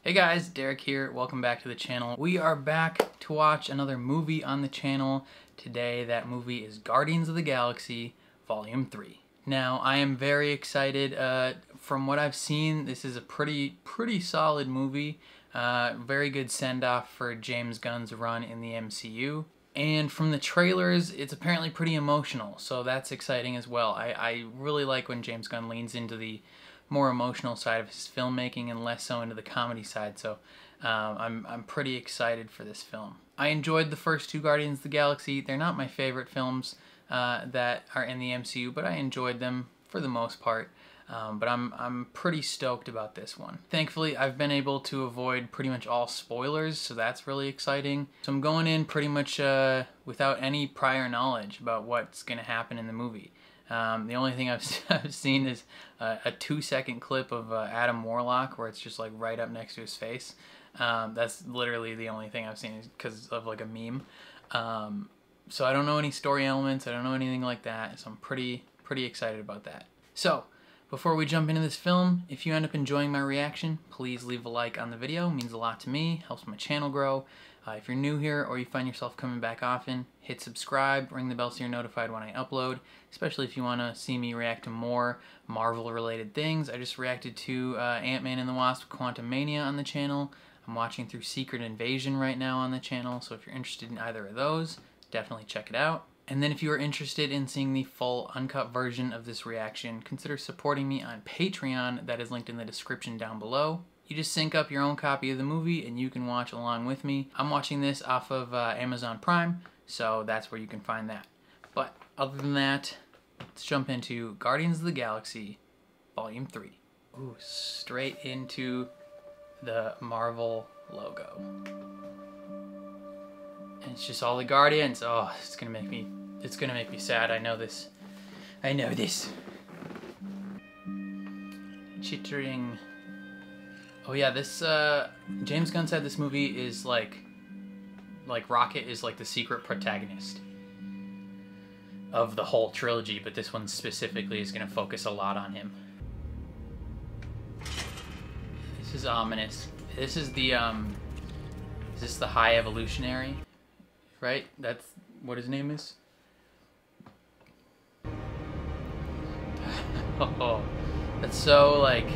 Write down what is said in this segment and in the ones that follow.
Hey guys, Derek here. Welcome back to the channel. We are back to watch another movie on the channel. Today, that movie is Guardians of the Galaxy Volume 3. Now, I am very excited. From what I've seen, this is a pretty solid movie. Very good send-off for James Gunn's run in the MCU. And from the trailers, it's apparently pretty emotional, so that's exciting as well. I really like when James Gunn leans into the more emotional side of his filmmaking and less so into the comedy side, so I'm pretty excited for this film. I enjoyed the first two Guardians of the Galaxy. They're not my favorite films that are in the MCU, but I enjoyed them for the most part. But I'm pretty stoked about this one. Thankfully, I've been able to avoid pretty much all spoilers, so that's really exciting. So I'm going in pretty much without any prior knowledge about what's going to happen in the movie. The only thing I've seen is a 2-second clip of Adam Warlock where it's just like right up next to his face. That's literally the only thing I've seen because of like a meme. So I don't know any story elements, I don't know anything like that, so I'm pretty excited about that. So, before we jump into this film, if you end up enjoying my reaction, please leave a like on the video. It means a lot to me, helps my channel grow. If you're new here or you find yourself coming back often, hit subscribe, ring the bell so you're notified when I upload, especially if you want to see me react to more Marvel-related things. I just reacted to Ant-Man and the Wasp: Quantumania on the channel. I'm watching through Secret Invasion right now on the channel, so if you're interested in either of those, definitely check it out. And then if you are interested in seeing the full uncut version of this reaction, consider supporting me on Patreon. That is linked in the description down below. You just sync up your own copy of the movie and you can watch along with me. I'm watching this off of Amazon Prime, so that's where you can find that. But other than that, let's jump into Guardians of the Galaxy Volume 3. Ooh, straight into the Marvel logo. And it's just all the Guardians. Oh, it's gonna make me sad. I know this. Chittering. Oh yeah, this James Gunn said this movie is like Rocket is like the secret protagonist of the whole trilogy, but this one specifically is gonna focus a lot on him. This is ominous. This is the is this the High Evolutionary? Right? That's what his name is? Oh, that's so like,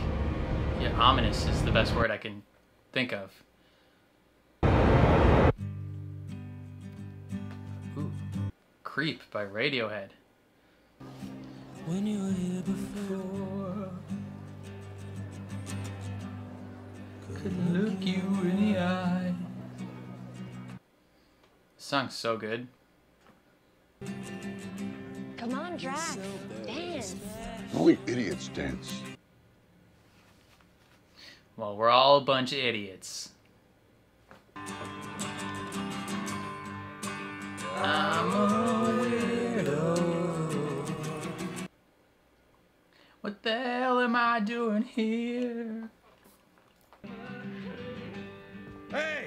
yeah, ominous is the best word I can think of. Ooh, Creep by Radiohead. When you were here before, could look you in the eye. This song's so good. Come on, Drax, dance. Only idiots dance. Well, we're all a bunch of idiots. I'm a weirdo. What the hell am I doing here? Hey!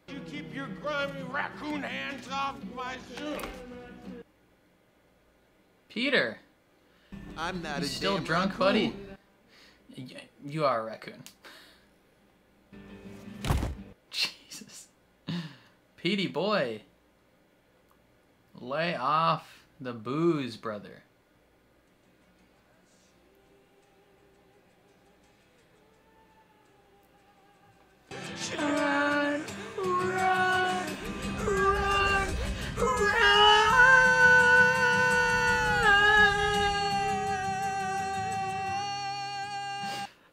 You keep your grimy raccoon hands off my shoe! Peter! I'm not You a still damn drunk, raccoon. buddy? You are a raccoon. Jesus. Petey boy. Lay off the booze, brother. Run, run, run, run.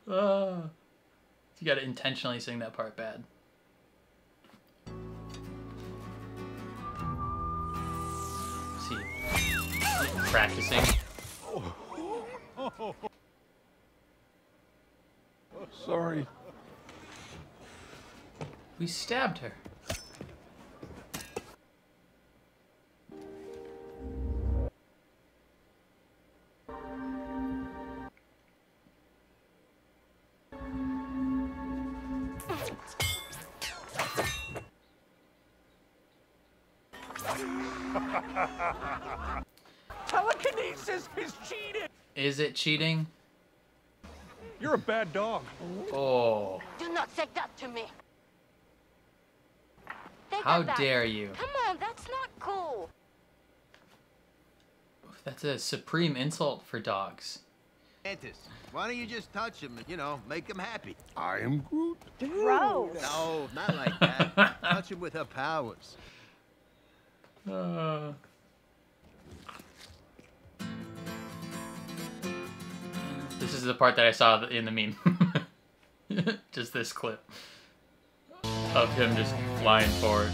Oh. You gotta intentionally sing that part bad. See, practicing. Sorry. We stabbed her. Telekinesis is cheating! Is it cheating? You're a bad dog. Oh, Do not say that to me. Take how that back. dare you? Come on, that's not cool. That's a supreme insult for dogs. Mantis, why don't you just touch him and, you know, make him happy? I am Groot. Gross. No, not like that. Touch him with her powers. This is the part that I saw in the meme. Just this clip of him just flying forward.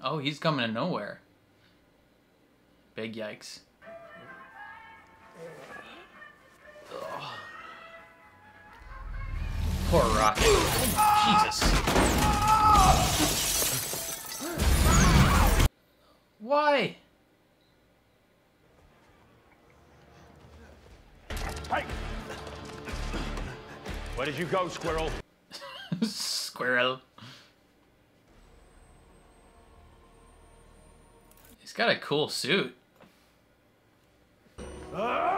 Oh, he's coming to nowhere. Big yikes. Ugh. Poor Rocket. Jesus. Why? Hey! Where did you go, squirrel? Squirrel. He's got a cool suit. Damn.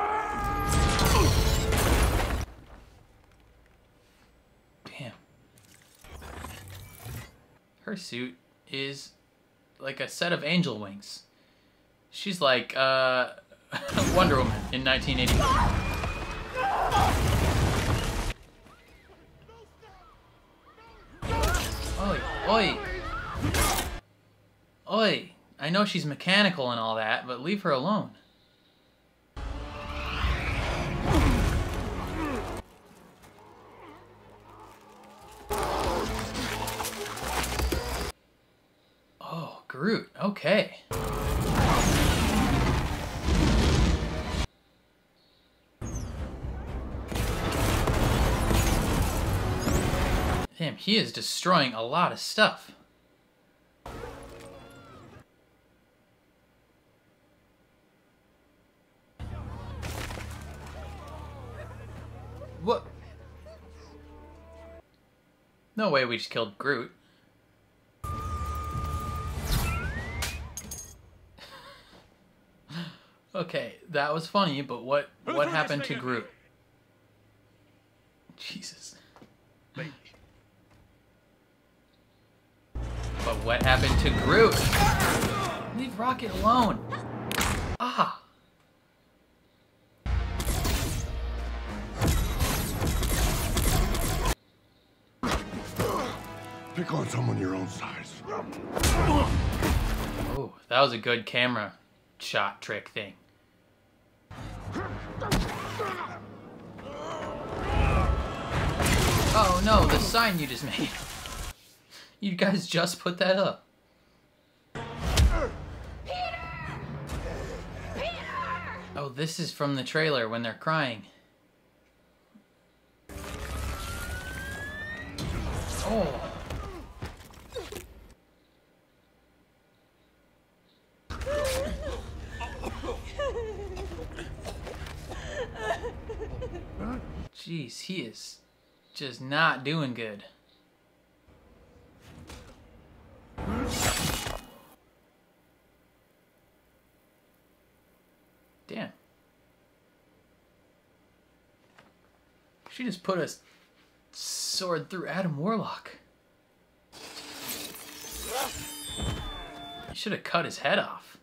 Her suit is like a set of angel wings. She's like Wonder Woman in 1981. Oi, oi. Oi. I know she's mechanical and all that, but leave her alone. Oh, Groot. Okay. Damn, he is destroying a lot of stuff. What? No way we just killed Groot. Okay, that was funny, but what happened to Groot? Jesus. But what happened to Groot? Leave Rocket alone. Ah. Pick on someone your own size. Oh, that was a good camera shot trick thing. Oh no, the sign you just made. You guys just put that up. Oh, this is from the trailer when they're crying. Oh. Jeez, he is just not doing good. Damn. She just put a sword through Adam Warlock. You should have cut his head off.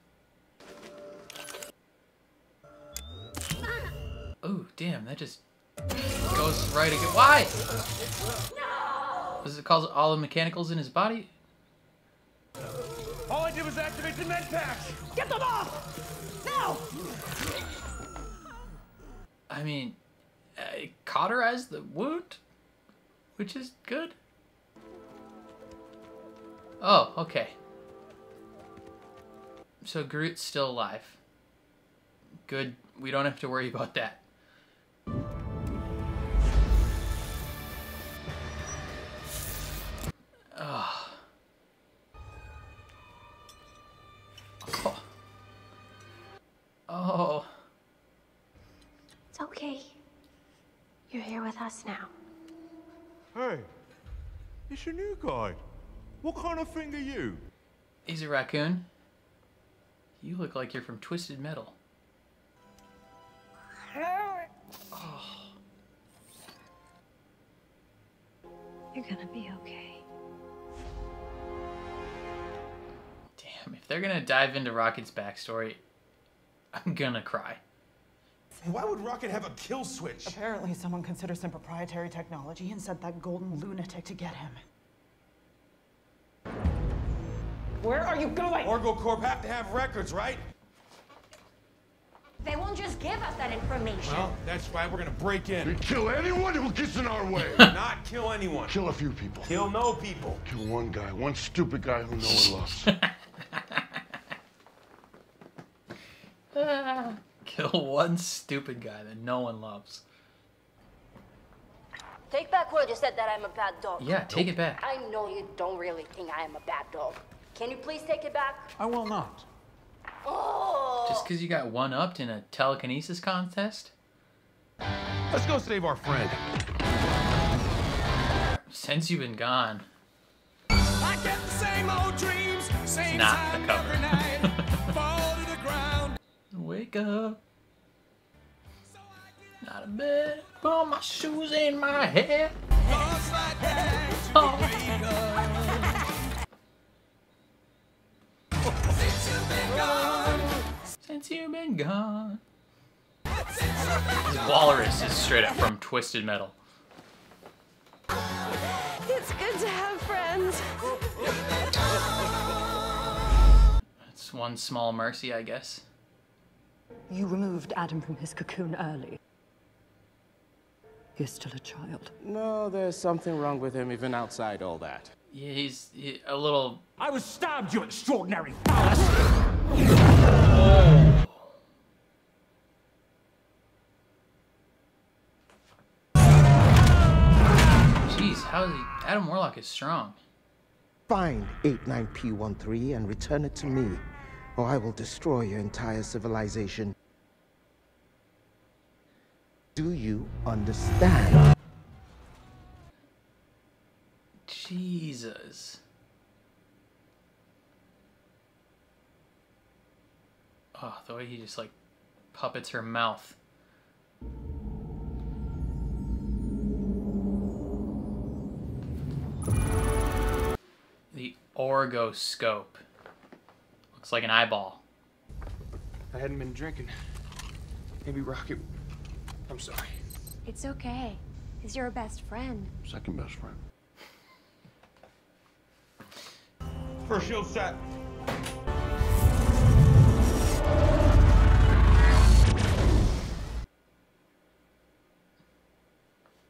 Oh, damn, that just goes right again. Why? Does it cause all the mechanicals in his body? All I did was activate the med packs! Get them off! Now! I mean, it cauterized the wound, which is good. Oh, okay. So Groot's still alive. Good, we don't have to worry about that. Oh. Oh. Oh. It's okay. You're here with us now. Hey, it's your new guy. What kind of thing are you? He's a raccoon. You look like you're from Twisted Metal. Oh. You're gonna be okay. Damn, if they're gonna dive into Rocket's backstory, I'm gonna cry. Why would Rocket have a kill switch? Apparently someone considered some proprietary technology and sent that golden lunatic to get him. Where are you going? Orgo Corp have to have records, right? They won't just give us that information. Well, that's why we're gonna break We in. kill anyone who gets in our way. Not kill anyone. Kill a few people. Kill no people. Kill one guy, one stupid guy who no one loves. Kill one stupid guy that no one loves. Take back what you said that I'm a bad dog. Yeah, take it back. I know you don't really think I am a bad dog. Can you please take it back? I will not. Oh! Just because you got one-upped in a telekinesis contest? Let's go save our friend. Since you've been gone. I get the same old dreams, same Not the cover. every night. Fall to the ground. Wake up. Not a bed. Put my shoes in my head. Lost like that to Oh. wake up. Since you've been gone. Since you've been gone. Walrus is straight up from Twisted Metal. It's good to have friends. That's one small mercy, I guess. You removed Adam from his cocoon early. He's still a child. No, there's something wrong with him even outside all that. Yeah, he's a little... I was stabbed, you extraordinary phallus! Jeez, how is he... Adam Warlock is strong. Find 89P13 and return it to me, or I will destroy your entire civilization. Do you understand? Jesus. Oh, the way he just, like, puppets her mouth. The orgoscope. Looks like an eyeball. I hadn't been drinking. Maybe Rocket. I'm sorry. It's okay. He's your best friend. Second best friend. First shield set.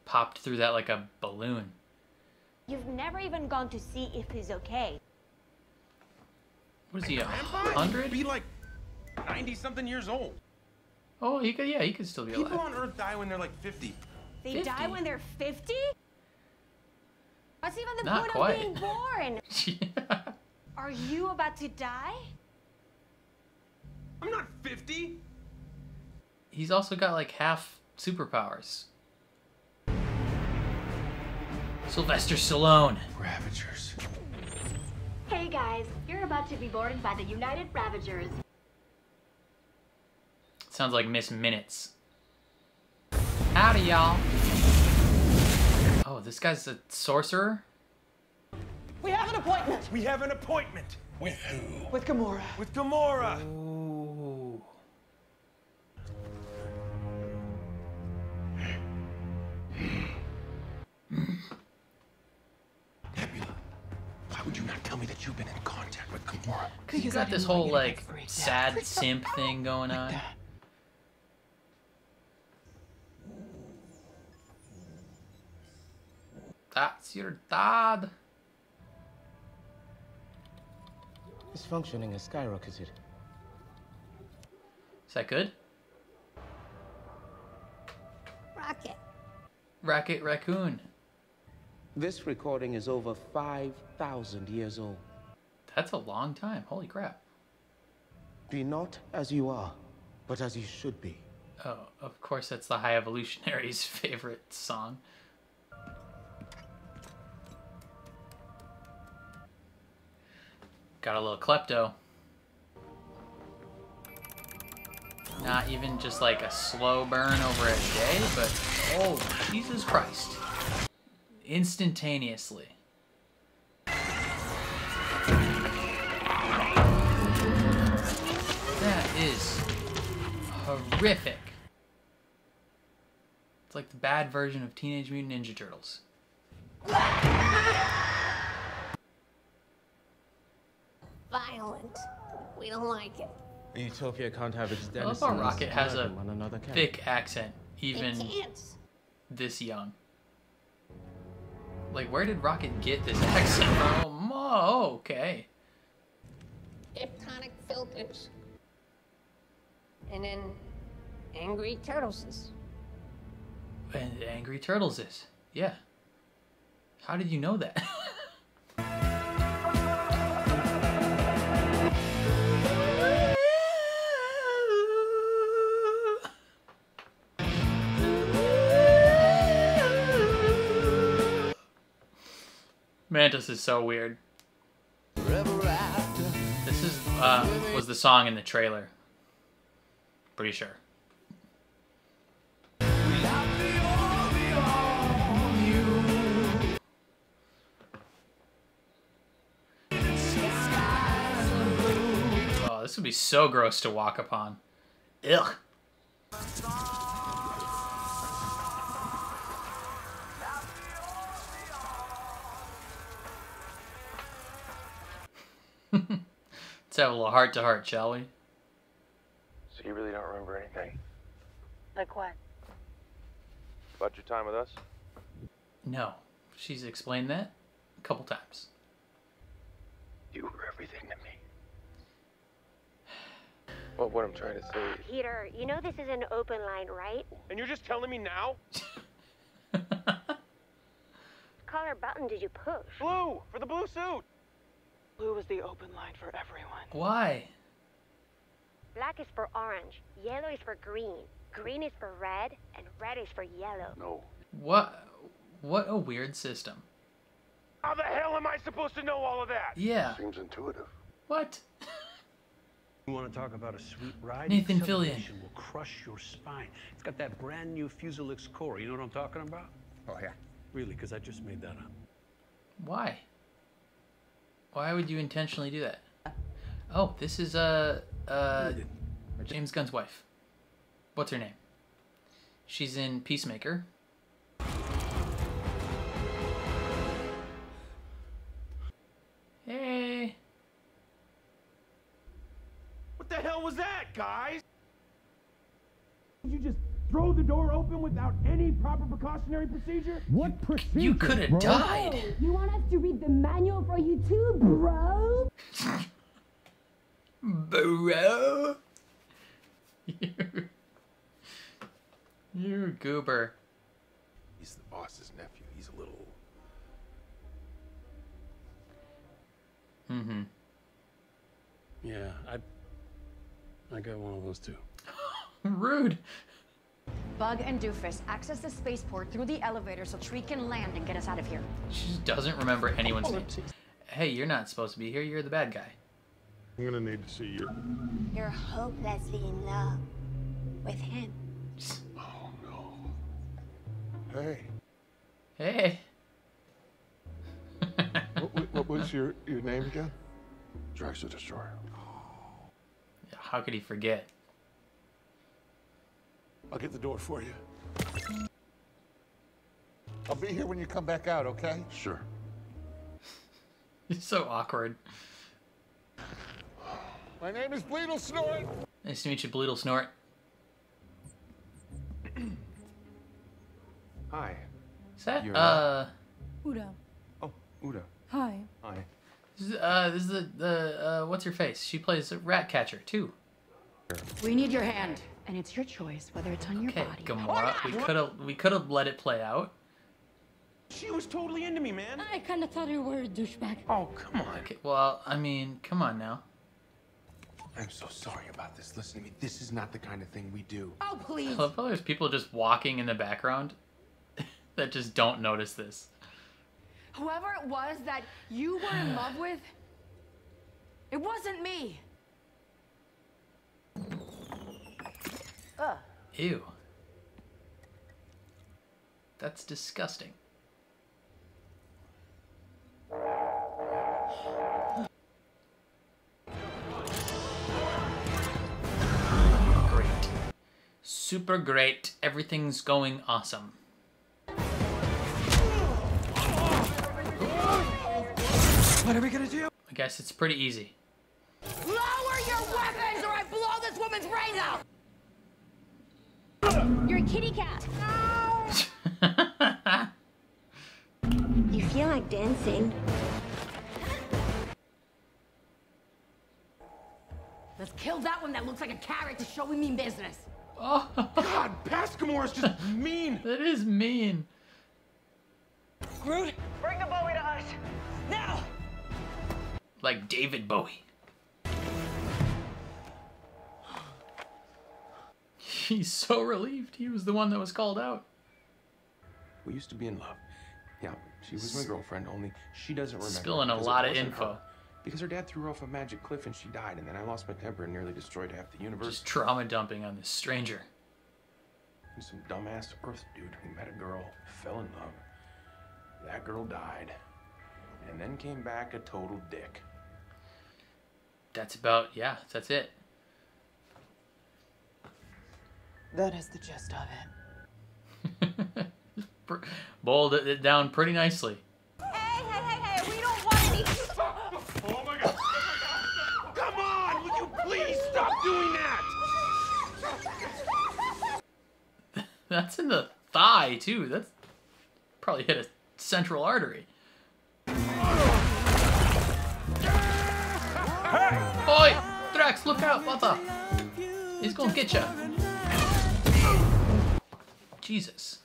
Popped through that like a balloon. You've never even gone to see if he's okay. What is he, Grandpa? He'd 100? be like 90-something years old. Oh, he could, yeah, he could still be People alive. on Earth die when they're like 50. They 50? die when they're 50? What's even the Not point quite. of being born? Yeah. Are you about to die? I'm not 50. He's also got like half superpowers. Sylvester Stallone. Ravagers. Hey guys, you're about to be boarded by the United Ravagers. Sounds like Miss Minutes. Howdy, y'all. Oh, this guy's a sorcerer? We have an appointment! We have an appointment. With who? With Gamora. With Gamora. Ooh. Nebula, why would you not tell me that you've been in contact with Gamora? Cause you got this whole like sad simp thing going on. That's your dad. His functioning has skyrocketed. Is that good? Rocket. Rocket Raccoon. This recording is over 5,000 years old. That's a long time. Holy crap. Be not as you are, but as you should be. Oh, of course that's the High Evolutionary's favorite song. Got a little klepto. Not even just like a slow burn over a day, but oh, Jesus Christ. Instantaneously. That is horrific. It's like the bad version of Teenage Mutant Ninja Turtles. Violent. We don't like it. Utopia can't have its I love how Rocket has a on another can. thick accent, even It can't. this young. Like, where did Rocket get this accent from? Oh, okay. Hypnotic filters. And then Angry Turtles. And Angry Turtles is. Yeah. How did you know that? Mantis is so weird. This is was the song in the trailer. Pretty sure. Oh, this would be so gross to walk upon. Ugh. Let's have a little heart-to-heart, shall we? So you really don't remember anything Like what? about your time with us? No. She's explained that a couple times. You were everything to me. Well, what I'm trying to say is... Peter, you know this is an open line, right? And you're just telling me now? Color button did you push? Blue! For the blue suit! Blue was the open line for everyone. Why? Black is for orange, yellow is for green, green is for red, and red is for yellow. No. What a weird system. How the hell am I supposed to know all of that? Yeah. Seems intuitive. What? You want to talk about a sweet ride? Nathan Acceleration Fillion. will crush your spine. It's got that brand new Fuselix core. You know what I'm talking about? Oh, yeah. Really, because I just made that up. Why? Why would you intentionally do that? Oh, this is James Gunn's wife. What's her name? She's in Peacemaker. Hey. What the hell was that, guys? You just throw the door open without any proper precautionary procedure? What procedure? You could have died. You want us to read the manual for you too, bro? Bro. You goober. He's the boss's nephew. He's a little... Mm-hmm. Yeah, I got one of those too. Rude. Bug and Doofus access the spaceport through the elevator so Tree can land and get us out of here. She just doesn't remember anyone's names. Hey, you're not supposed to be here. You're the bad guy. I'm gonna need to see you. You're hopelessly in love with him. Oh, no. Hey. Hey. What was your name again? Drax the Destroyer. How could he forget? I'll get the door for you. I'll be here when you come back out, okay? Sure. He's so awkward. My name is Bleedle Snort. Nice to meet you, Bleedle Snort. Hi. Is that, Uda. Oh, Uda. Hi. Hi. this is the what's her face? She plays a Ratcatcher, too. We need your hand. And it's your choice whether it's on your Okay, body. Gamora, we could have let it play out. She was totally into me, man. I kind of thought you were a douchebag. Oh, come on. Okay, well, I mean, come on now. I'm so sorry about this. Listen to me. This is not the kind of thing we do. Oh, I please. love how there's people just walking in the background that just don't notice this. Whoever it was that you were in love with, it wasn't me. Ew. That's disgusting. Great. Super great. Everything's going awesome. What are we gonna do? I guess it's pretty easy. Lower your weapons or I blow this woman's brains out! You're a kitty cat. You feel like dancing. Let's kill that one that looks like a carrot to show we mean business. Oh, God, Pascamore is just mean. that is mean. Groot, bring the Bowie to us. Now! Like David Bowie. He's so relieved. He was the one that was called out. We used to be in love. Yeah, she was my girlfriend, only she doesn't remember. Spilling a because it lot of wasn't info. her. Because her dad threw her off a magic cliff and she died, and then I lost my temper and nearly destroyed half the universe. Just trauma dumping on this stranger. And some dumbass Earth dude who met a girl, fell in love. That girl died, and then came back a total dick. That's about, yeah, that's it. That is the gist of it. Boiled it down pretty nicely. Hey, we don't want any. Oh my god! Come on! Would you please stop doing that? That's in the thigh, too. That's probably hit a central artery. Oi! Drax, look out! What the? He's gonna get ya. Jesus.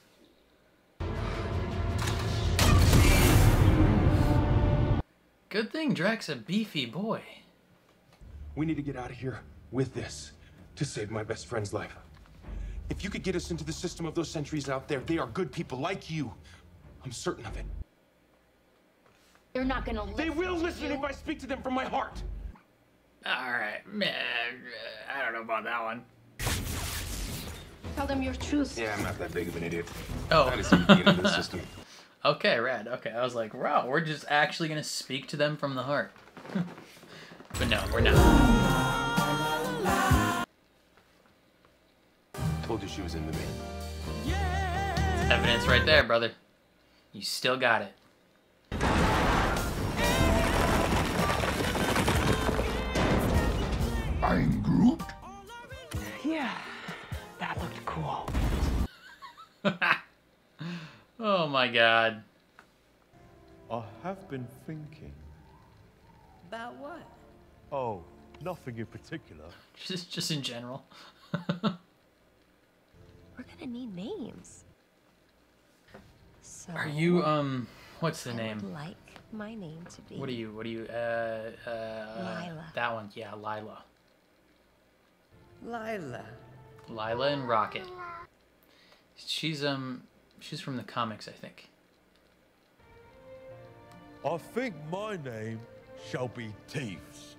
Good thing Drax a beefy boy. We need to get out of here with this to save my best friend's life. If you could get us into the system of those sentries out there, they are good people like you. I'm certain of it. They're not gonna listen. They will listen if I speak to them from my heart. Alright, man. I don't know about that one. Tell them your truth. Yeah, I'm not that big of an idiot. Oh. I just need to get into the system. Okay, rad. Okay, I was like, wow, we're just actually gonna speak to them from the heart. But no, we're not. Told you she was in the vein. Evidence right there, brother. You still got it. I'm Groot. Yeah, that looked cool. Oh my god. I have been thinking. About what? Oh, nothing in particular. Just in general. We're gonna need names. So Are you, what's the I name? would like my name to be. What are you, Lila. That one, yeah, Lila. Lila. Lila and Rocket. She's from the comics, I think. I think my name shall be Teefs.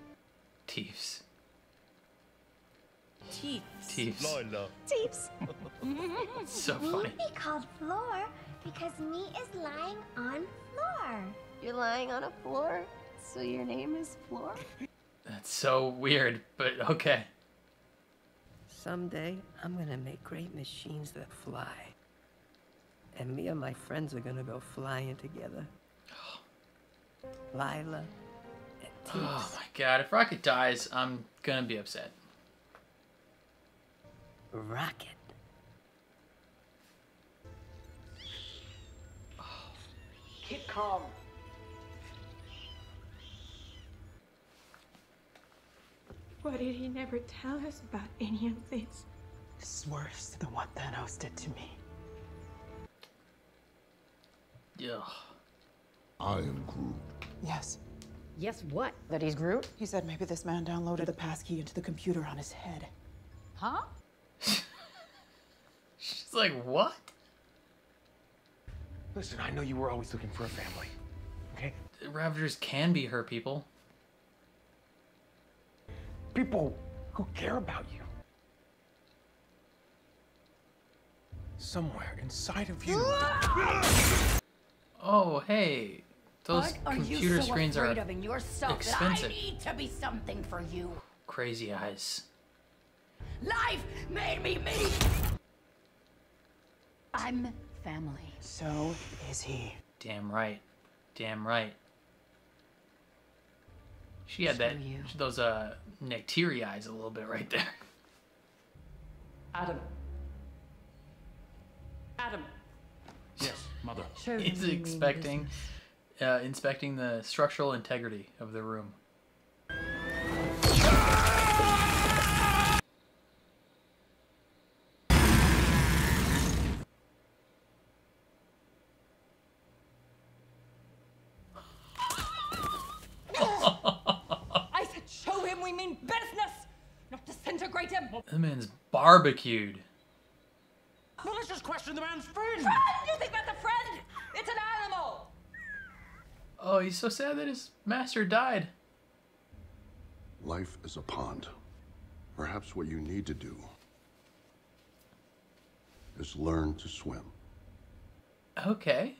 Teefs. Teefs. Teefs. Lila. Teeps. So Me funny. be called Floor because me is lying on floor. You're lying on a floor, so your name is Floor? That's so weird, but okay. Someday, I'm gonna make great machines that fly. And me and my friends are gonna go flying together. Lila and Teefs. Oh my god, if Rocket dies, I'm gonna be upset. Rocket. Keep calm. Why did he never tell us about any of this? This is worse than what Thanos did to me. Ugh. I am Groot. Yes. Yes, what? That he's Groot? He said maybe this man downloaded the passkey into the computer on his head. Huh? She's like, what? Listen, I know you were always looking for a family. Okay? Ravagers can be her people. People who care about you. somewhere inside of you. Oh, hey. Those What computer are you so screens are afraid of in yourself expensive. that I need to be something for you? Crazy eyes. Life made me me. I'm family. So is he. Damn right. Damn right. She had Screw you. those Nectiri eyes a little bit right there. Adam. Adam. Yes, Mother. He's inspecting the structural integrity of the room. I said show him we mean business, not disintegrate him. The man's barbecued. Well, let's just question the man's friend. Friend? You think that's a friend? It's an animal. Oh, he's so sad that his master died. Life is a pond. Perhaps what you need to do is learn to swim. Okay.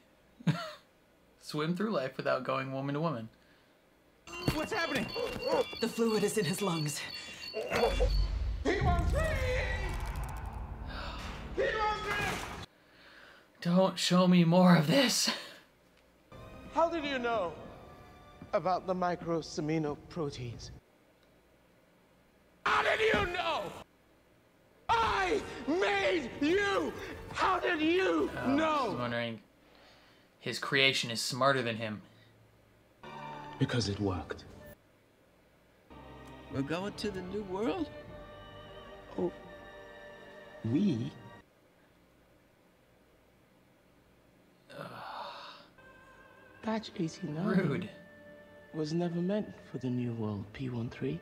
Swim through life without going woman to woman. What's happening? The fluid is in his lungs. Don't show me more of this. How did you know about the microsaminoproteins? How did you know? I made you! How did you I was know? wondering, his creation is smarter than him. Because it worked. We're going to the new world? Oh, we? Batch 89 Rude. was never meant for the new world, P13.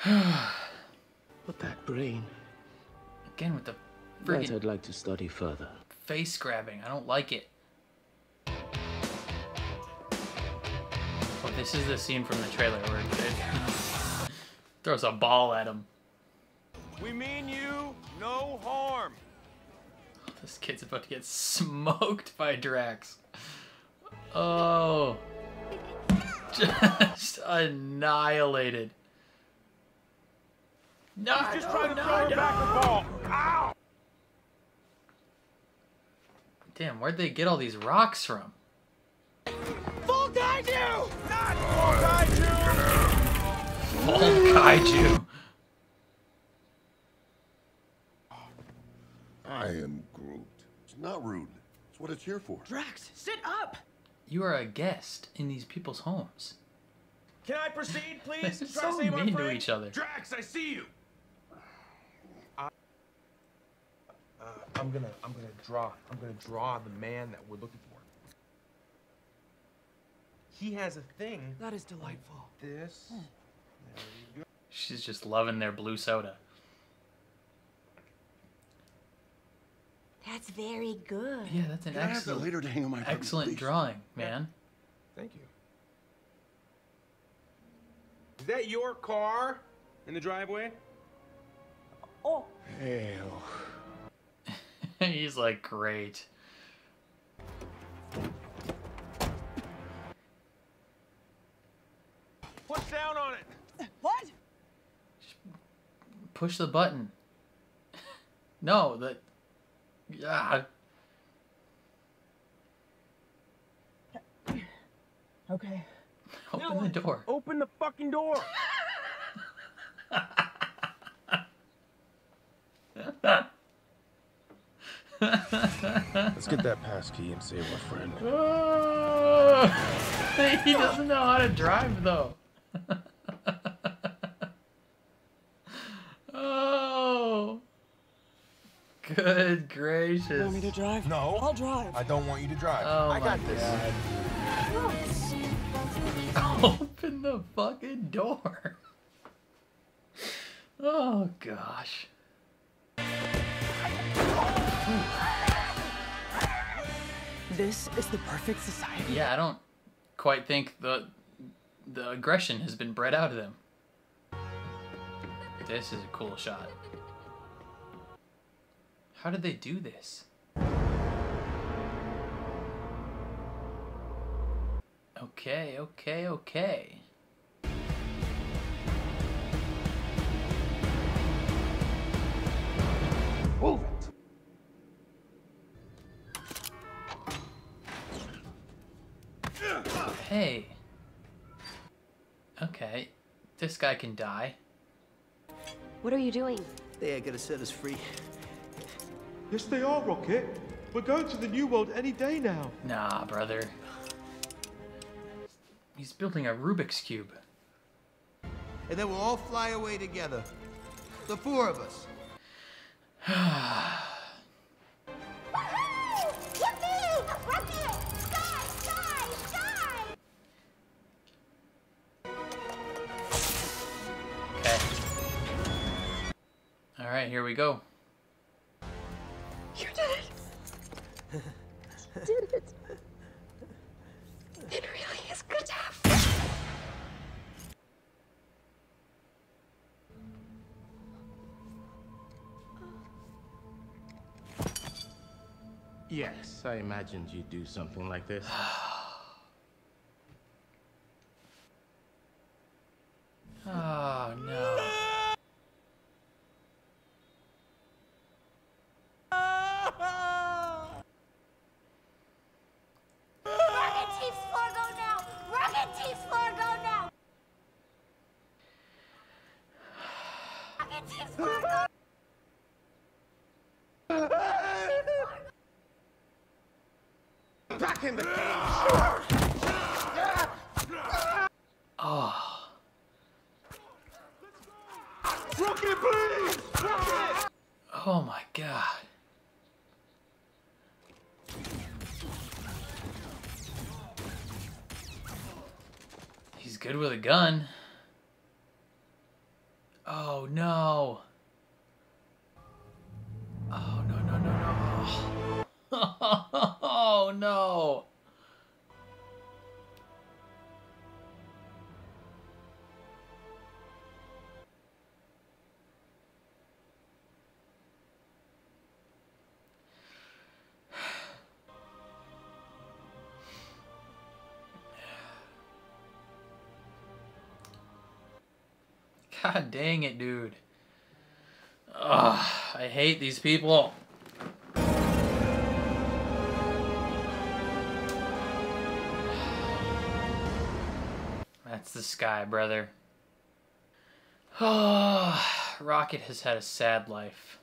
But that brain... Again with the That freaking I'd like to study further. face grabbing. I don't like it. Oh, this is the scene from the trailer where it throws a ball at him. We mean you no harm. This kid's about to get smoked by Drax. Oh. Just annihilated. No, He's just trying to throw her back the ball. Ow! Damn, where'd they get all these rocks from? Full kaiju! Not full kaiju! Full kaiju. I am Groot. It's not rude. It's what it's here for. Drax, sit up! You are a guest in these people's homes. Can I proceed, please? They're Try so to save our mean to friend? each other. Drax, I see you. I'm gonna draw the man that we're looking for. He has a thing. That is delightful. This. There you go. She's just loving their blue soda. That's very good. Yeah, that's an Can I have that excellent, later to hang on my bedroom, excellent please? drawing, man. Thank you. Is that your car in the driveway? Oh. Hell. He's like, great. Push down on it. What? Push the button. No, the... Yeah. Okay. Open the door. Open the fucking door. Let's get that pass key and save our friend. Oh, he doesn't know how to drive, though. Oh. Good gracious. You want me to drive? No. I'll drive. I don't want you to drive. Oh I got my this. Open the fucking door. Oh, gosh. This is the perfect society. Yeah, I don't quite think the aggression has been bred out of them. This is a cool shot. How did they do this? Okay, okay, okay. Move it. Hey. Okay. This guy can die. What are you doing? They ain't gonna set us free. Yes, they are, Rocket. We're going to the New World any day now. Nah, brother. He's building a Rubik's Cube. And then we'll all fly away together. The four of us. Okay. Alright, here we go. You did it! You did it! It really is good to have fun. Yes, I imagined you'd do something like this. Oh, no. Rocket Team's floor go now! Rocket Team's floor go now! Rocket Team's floor go Back in the cage! Oh. Rocket, please! Rocket! Oh my god. He's good with a gun. Oh no. Oh no, no, no, no. Oh no. God dang it, dude. Ugh, I hate these people. That's the sky, brother. Oh, Rocket has had a sad life.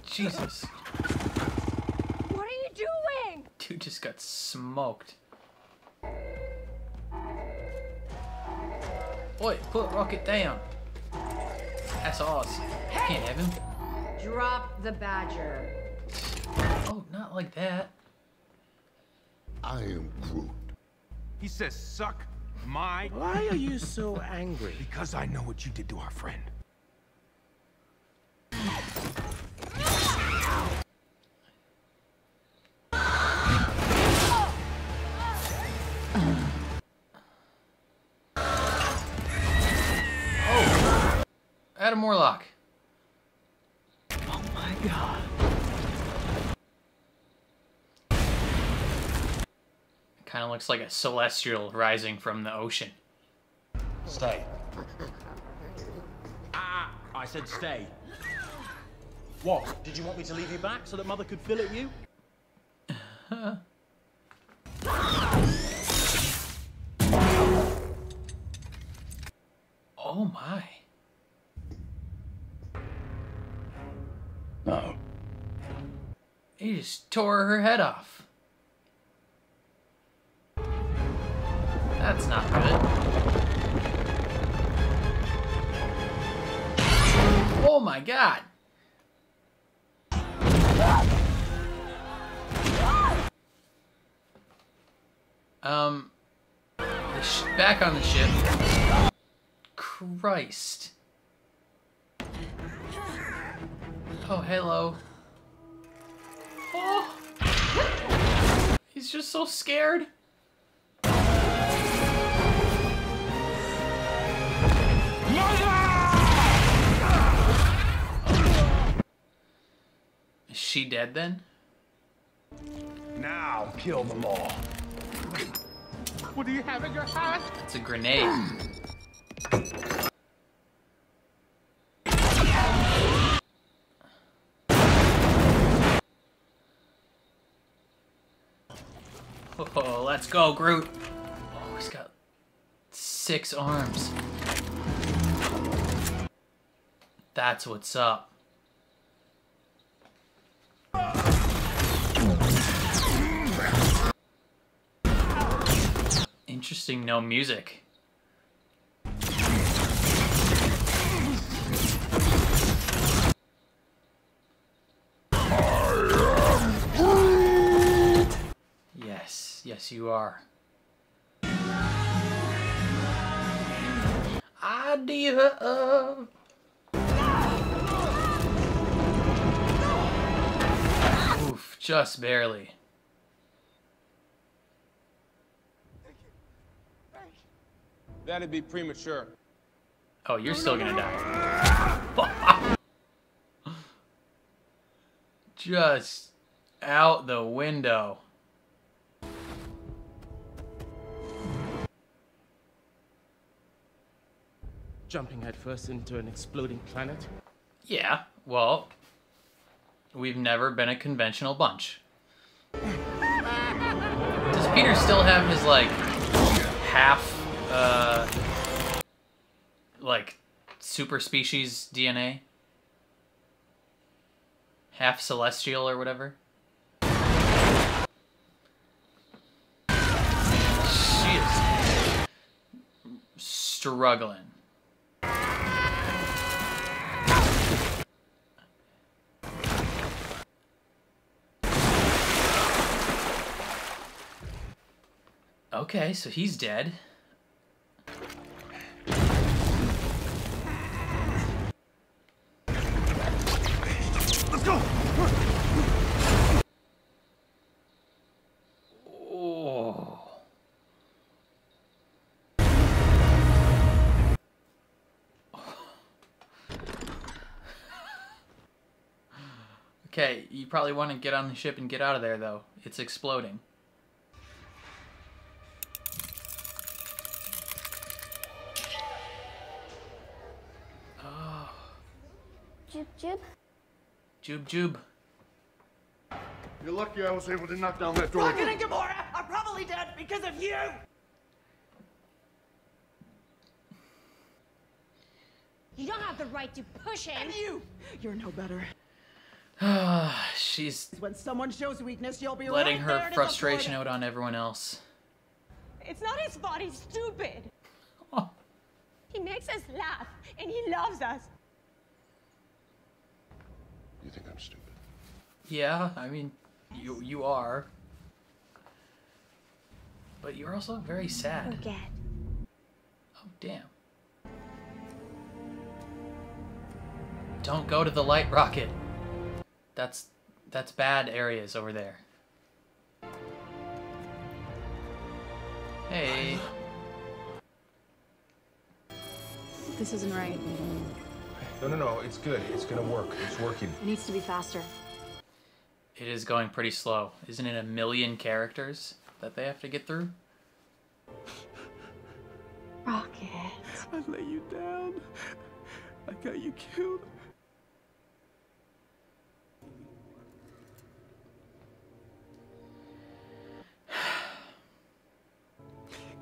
Jesus. What are you doing? Dude just got smoked. Oi, put Rocket down. That's ours. Can't have him. Drop the badger. Oh, not like that. I am Groot. He says, suck my... Why are you so angry? Because I know what you did to our friend. Adam Warlock. Oh my god. Kind of looks like a celestial rising from the ocean. Stay. I said stay. What? Did you want me to leave you back so that Mother could fill at you? Oh my. No. He just tore her head off. That's not good. Oh my god. Back on the ship. Christ. Oh, hello. Oh. He's just so scared. she dead then? Now kill them all. What do you have in your hand? It's a grenade. Oh, let's go, Groot. Oh, he's got 6 arms. That's what's up. Interesting, no music. Yes, yes you are. Idea of... Oof, just barely. That'd be premature. Oh, you're still gonna die. Just out the window. Jumping headfirst into an exploding planet? Yeah, well, we've never been a conventional bunch. Does Peter still have his, like, half, like, super species DNA? Half celestial or whatever? She is struggling. Okay, so he's dead. Let's go! Oh. Okay, you probably want to get on the ship and get out of there, though. It's exploding. Jub Jub? Jub Jub. You're lucky I was able to knock down that door. Rocket and Gamora are probably dead because of you! You don't have the right to push him. And you're no better. She's When someone shows weakness, you'll be letting right her there to frustration support out on everyone else. it. It's not his fault, he's stupid. Oh. He makes us laugh, and he loves us. You think I'm stupid? Yeah, I mean, you are. But you're also very sad. Forget. Oh, damn. Don't go to the light rocket. That's bad areas over there. Hey. This isn't right. No, it's good. It's gonna work. It's working. It needs to be faster. It is going pretty slow. Isn't it 1 million characters that they have to get through? Rocket. I lay you down. I got you killed.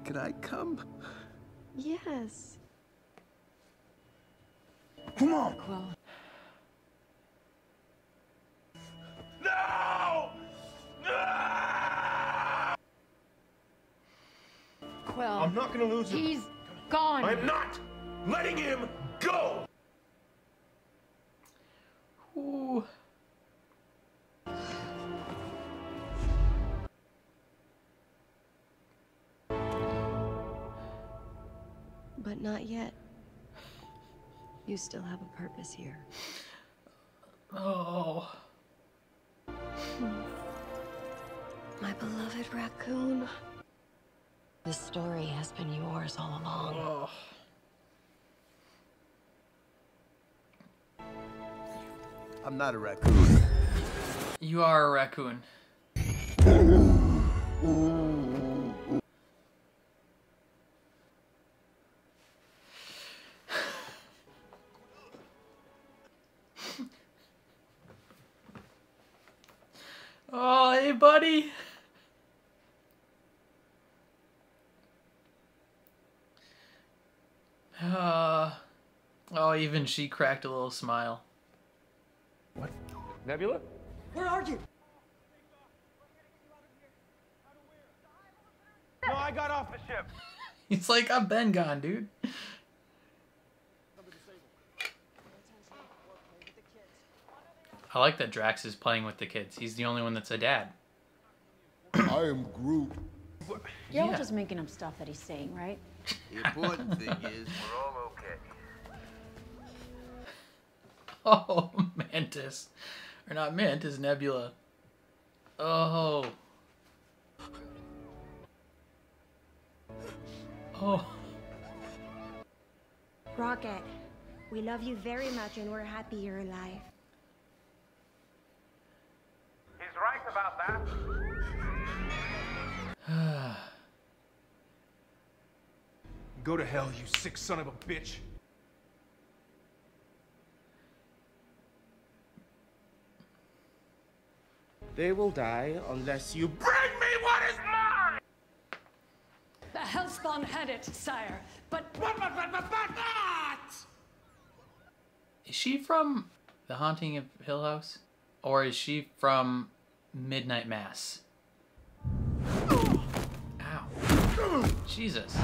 Can I come? Yes. Come on. Quill. No! Quill. I'm not gonna lose him. He's gone. I'm not letting him go! Ooh. But not yet. You still have a purpose here. Oh. My beloved raccoon. This story has been yours all along. Oh. I'm not a raccoon. You are a raccoon. Oh, hey, buddy. Oh, even she cracked a little smile. What? Nebula? Where are you? No, I got off the ship. He's like, I've been gone, dude. I like that Drax is playing with the kids. He's the only one that's a dad. I am Groot. You're all just making up stuff that he's saying, right? The important thing is we're all okay. Oh, Mantis. Or not Mantis, Nebula. Oh. Oh. Rocket, we love you very much and we're happy you're alive. He's right about that. Go to hell, you sick son of a bitch. They will die unless you Bring me what is mine! The Hellspawn had it, sire, but Is she from The Haunting of Hill House? Or is she from Midnight Mass? Ow. Jesus.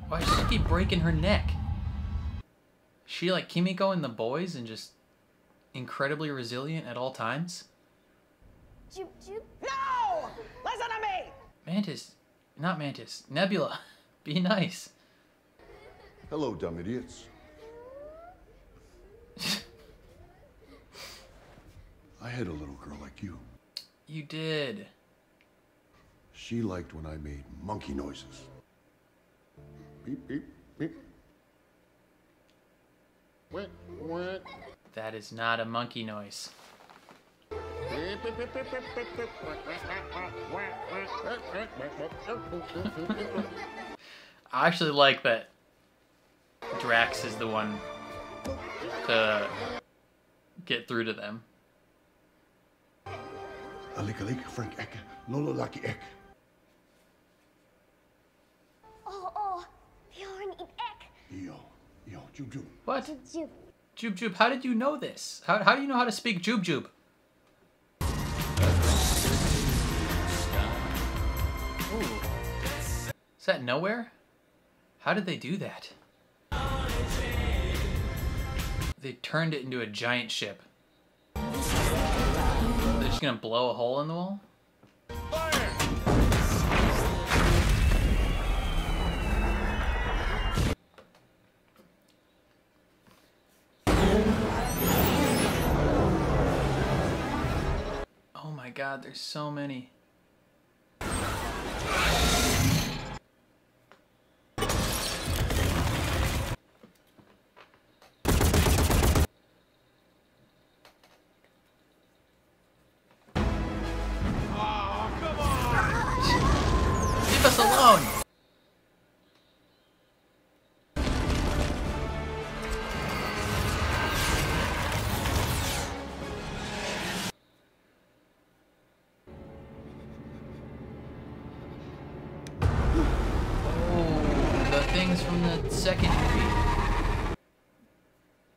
Why does she keep breaking her neck? Is she like Kimiko in The Boys and just incredibly resilient at all times? Joop joop. No! Listen to me! Mantis. Not Mantis. Nebula. Be nice. Hello, dumb idiots. I had a little girl like you. You did. She liked when I made monkey noises. Beep, beep, beep. Wait, wait. That is not a monkey noise. I actually like that Drax is the one to get through to them. Alik, Frank Ek, Lolo Lucky Ek. Oh, Bjorn in Ek. Yo, Joop Joop. What? Joop joop. Joop Joop, how did you know this? How do you know how to speak Joop Joop? Ooh. Is that nowhere? How did they do that? They turned it into a giant ship. They're just gonna blow a hole in the wall? Oh my god, there's so many. Leave us alone! Oh, the things from the second movie.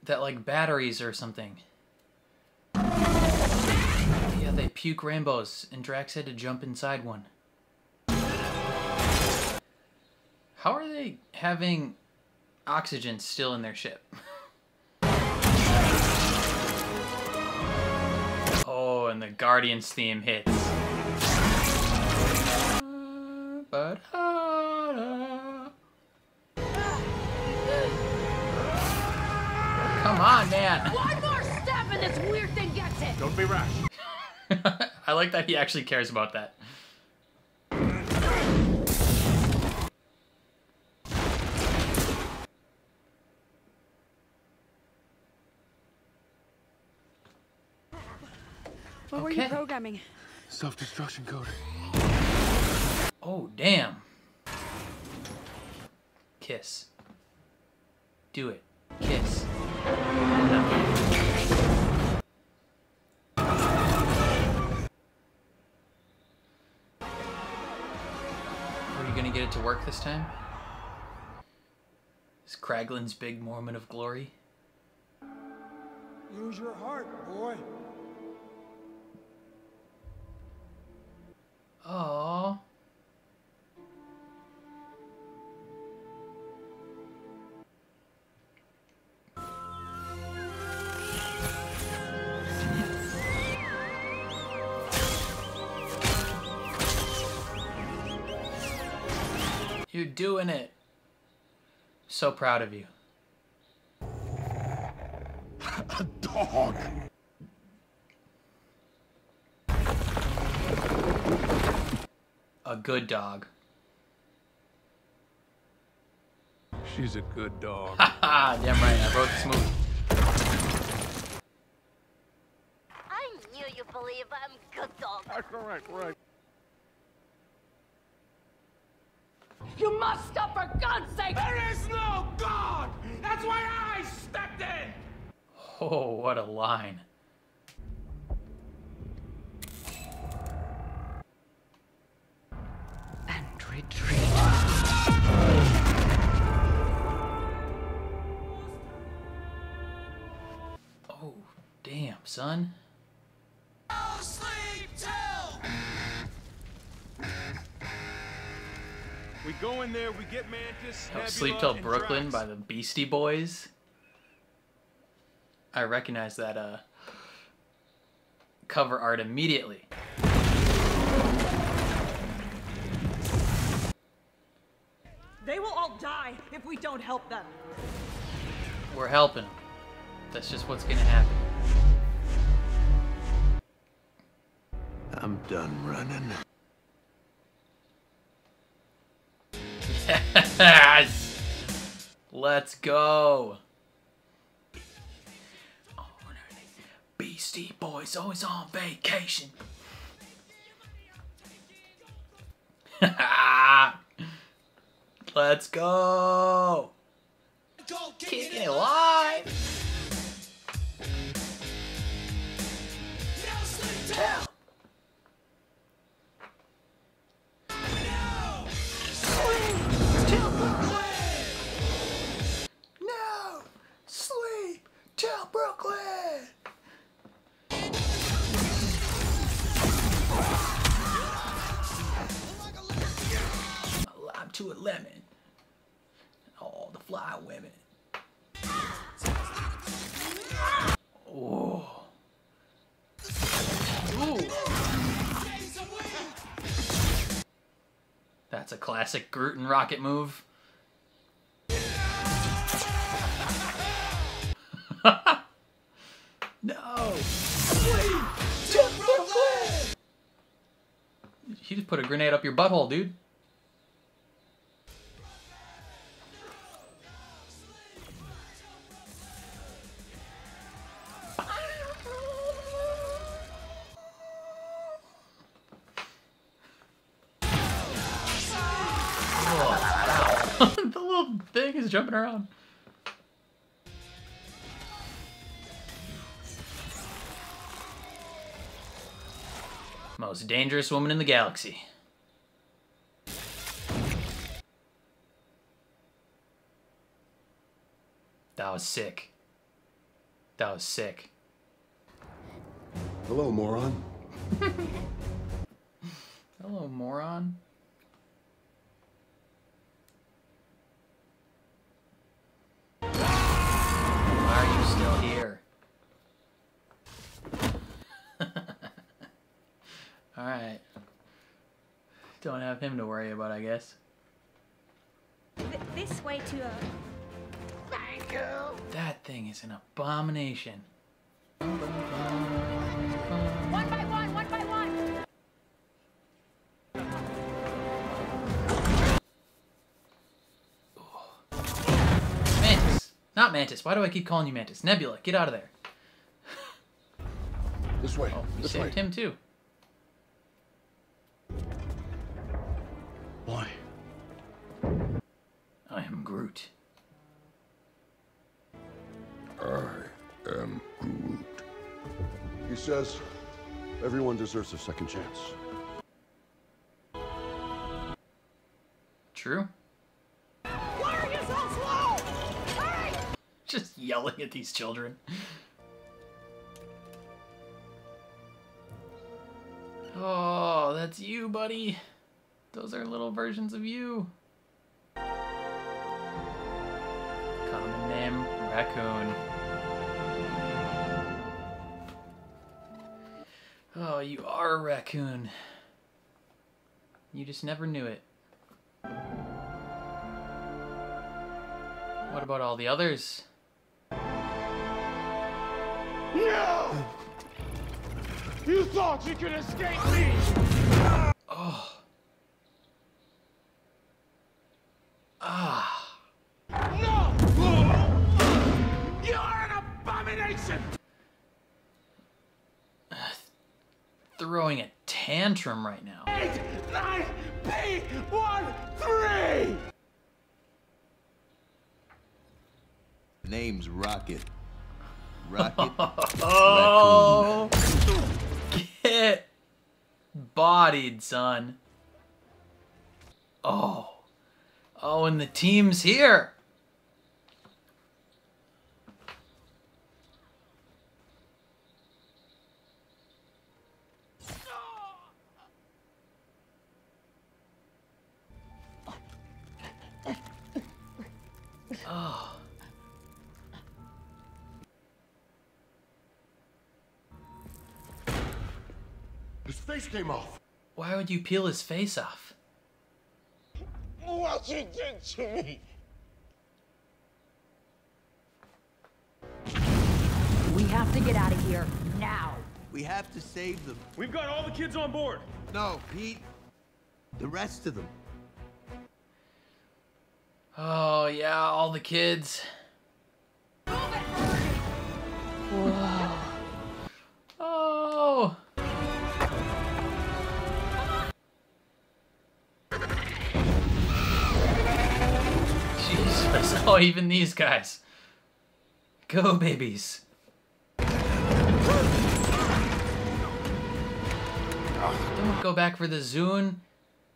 That like batteries or something. Yeah, they puke rainbows and Drax had to jump inside one. How are they having oxygen still in their ship? Oh, and the Guardians theme hits. Come on, man. one more step and this weird thing gets it. Don't be rash. I like that he actually cares about that. What were you programming? Self-destruction code. Oh, damn. Kiss. Do it. Kiss. No. Are you gonna get it to work this time? Is Kraglin's big moment of glory? Use your heart, boy. Aww. You're doing it. So proud of you. A dog. A good dog. She's a good dog. Haha, damn right, I wrote this movie. I knew you believe I'm good dog. Correct, right. You must stop, for God's sake! There is no God! That's why I stepped in! Oh, what a line. And retreat. Oh, damn, son. We go in there, we get Mantis, Oh, Nebula, Sleep Till and Brooklyn Drax. by the Beastie Boys. I recognize that cover art immediately. They will all die if we don't help them. We're helping them. That's just what's gonna happen. I'm done running. Yes! Let's go! Oh, Beastie Boys always on vacation. Let's go! Kicking it alive! Tell. No! Sleep till Brooklyn! A lime to a lemon. All the fly women. Oh. Ooh. That's a classic Groot and Rocket move. No! He just put a grenade up your butthole, dude. Oh, the little thing is jumping around. Most dangerous woman in the galaxy. That was sick. That was sick. Hello, moron. Hello, moron. Why are you still here? Alright. Don't have him to worry about, I guess. This way to Thank you. That thing is an abomination. One by one, one by one. Mantis. Not Mantis. Why do I keep calling you Mantis? Nebula, get out of there. This way. Oh, you This saved way. him too. Why? I am Groot. I am Groot. He says everyone deserves a second chance. True. Why are you so slow? Hurry! Just yelling at these children. Oh, that's you, buddy. Those are little versions of you. Common name, raccoon. Oh, you are a raccoon. You just never knew it. What about all the others? No! You thought you could escape me! Oh. Ah. No! You're an abomination! Throwing a tantrum right now. 8, 9, P, 1, 3! Name's Rocket. Rocket. Oh, get bodied, son. Oh, and the team's here. Oh. His face came off. Why would you peel his face off? What you did to me! We have to get out of here now. We have to save them. We've got all the kids on board. No, Pete. The rest of them. Oh, yeah, all the kids. Whoa. Oh. Jesus. Oh, even these guys. Go, babies. Don't go back for the Zune.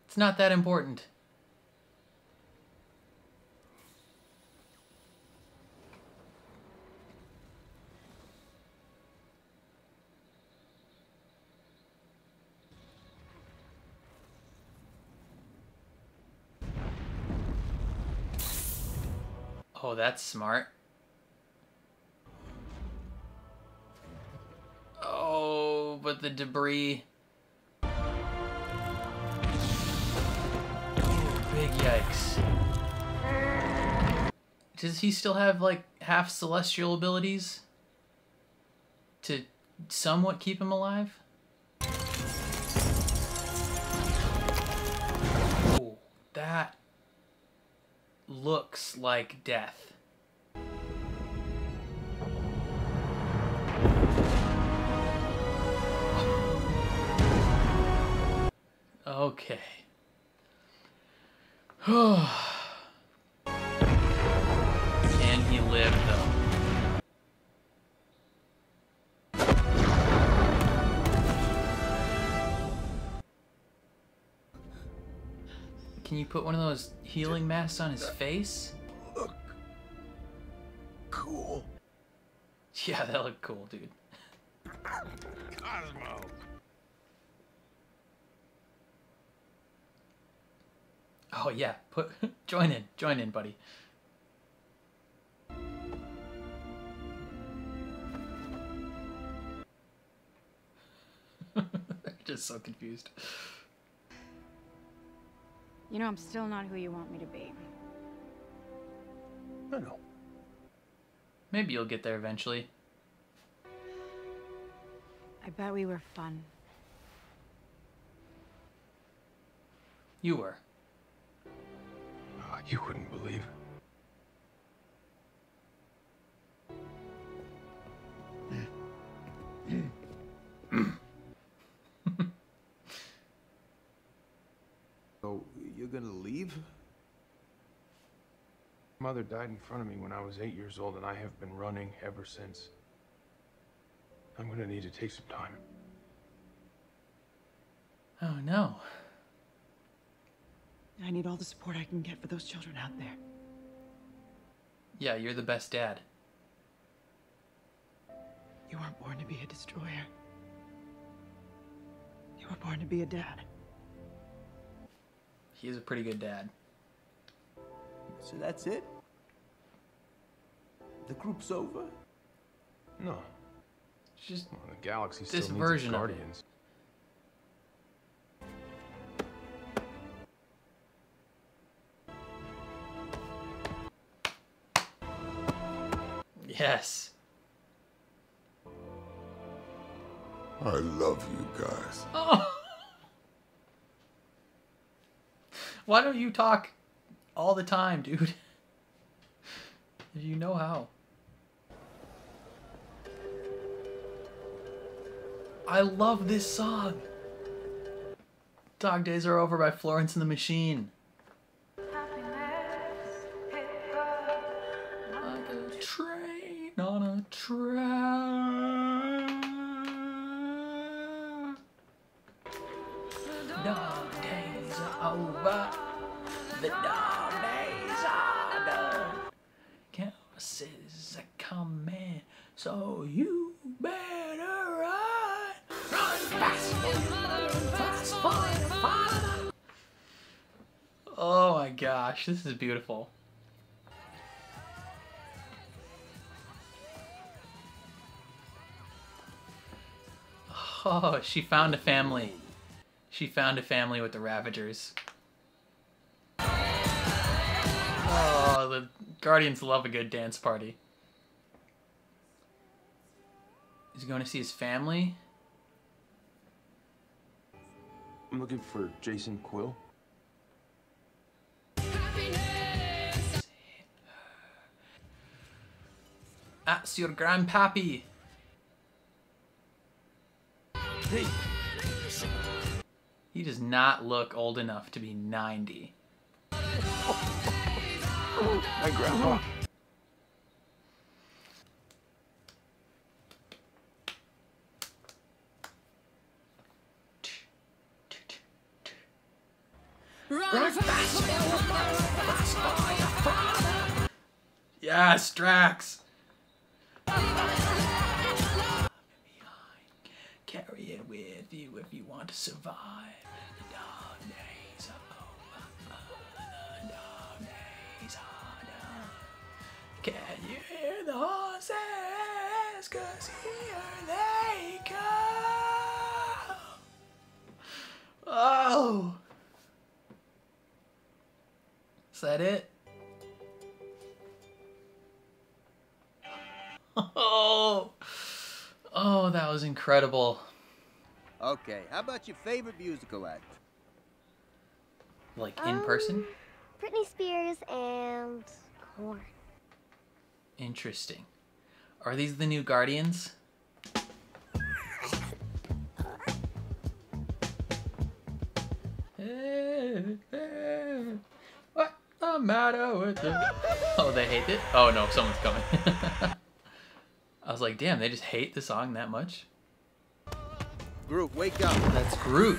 It's not that important. Oh, that's smart. Oh, but the debris. Oh, big yikes. Does he still have, like, half celestial abilities to somewhat keep him alive? Oh, that looks like death. Okay. Can he live, though? Can you put one of those healing masks on his face? Look cool. Yeah, that looked cool, dude. Cosmo! Oh yeah, join in, buddy. They're just so confused. You know, I'm still not who you want me to be. I know. Maybe you'll get there eventually. I bet we were fun. You were. Oh, you wouldn't believe. So, you're gonna leave? Mother died in front of me when I was 8 years old, and I have been running ever since. I'm gonna need to take some time. Oh no. I need all the support I can get for those children out there. Yeah, you're the best dad. You weren't born to be a destroyer. You were born to be a dad. He is a pretty good dad. So that's it? The group's over? No. It's just well, the galaxy this still needs version its of it. guardians. Yes. I love you guys. Oh. Why don't you talk all the time, dude? If you know how. I love this song. Dog Days Are Over by Florence and the Machine. Like a train on a track. Dog days are over. The dog days are done. Chaos are coming, so you better run. Run fast for your mother, run fast for your father. Oh my gosh, this is beautiful. Oh, she found a family. She found a family with the Ravagers. Oh, the Guardians love a good dance party. Is he going to see his family? I'm looking for Jason Quill. That's your grandpappy. Hey. He does not look old enough to be 90. My grandpa. Run fast, Yes, Drax. Carry it with you if you want to survive. The dog days are over. The dog days are done. Can you hear the horses? 'Cause here they come. Oh. Is that it? Oh, that was incredible. Okay, how about your favorite musical act? Like in person? Britney Spears and Korn. Interesting. Are these the new Guardians? What the matter with them? Oh, they hate it? Oh no, someone's coming. I was like, damn, they just hate the song that much? Groot, wake up. That's Groot.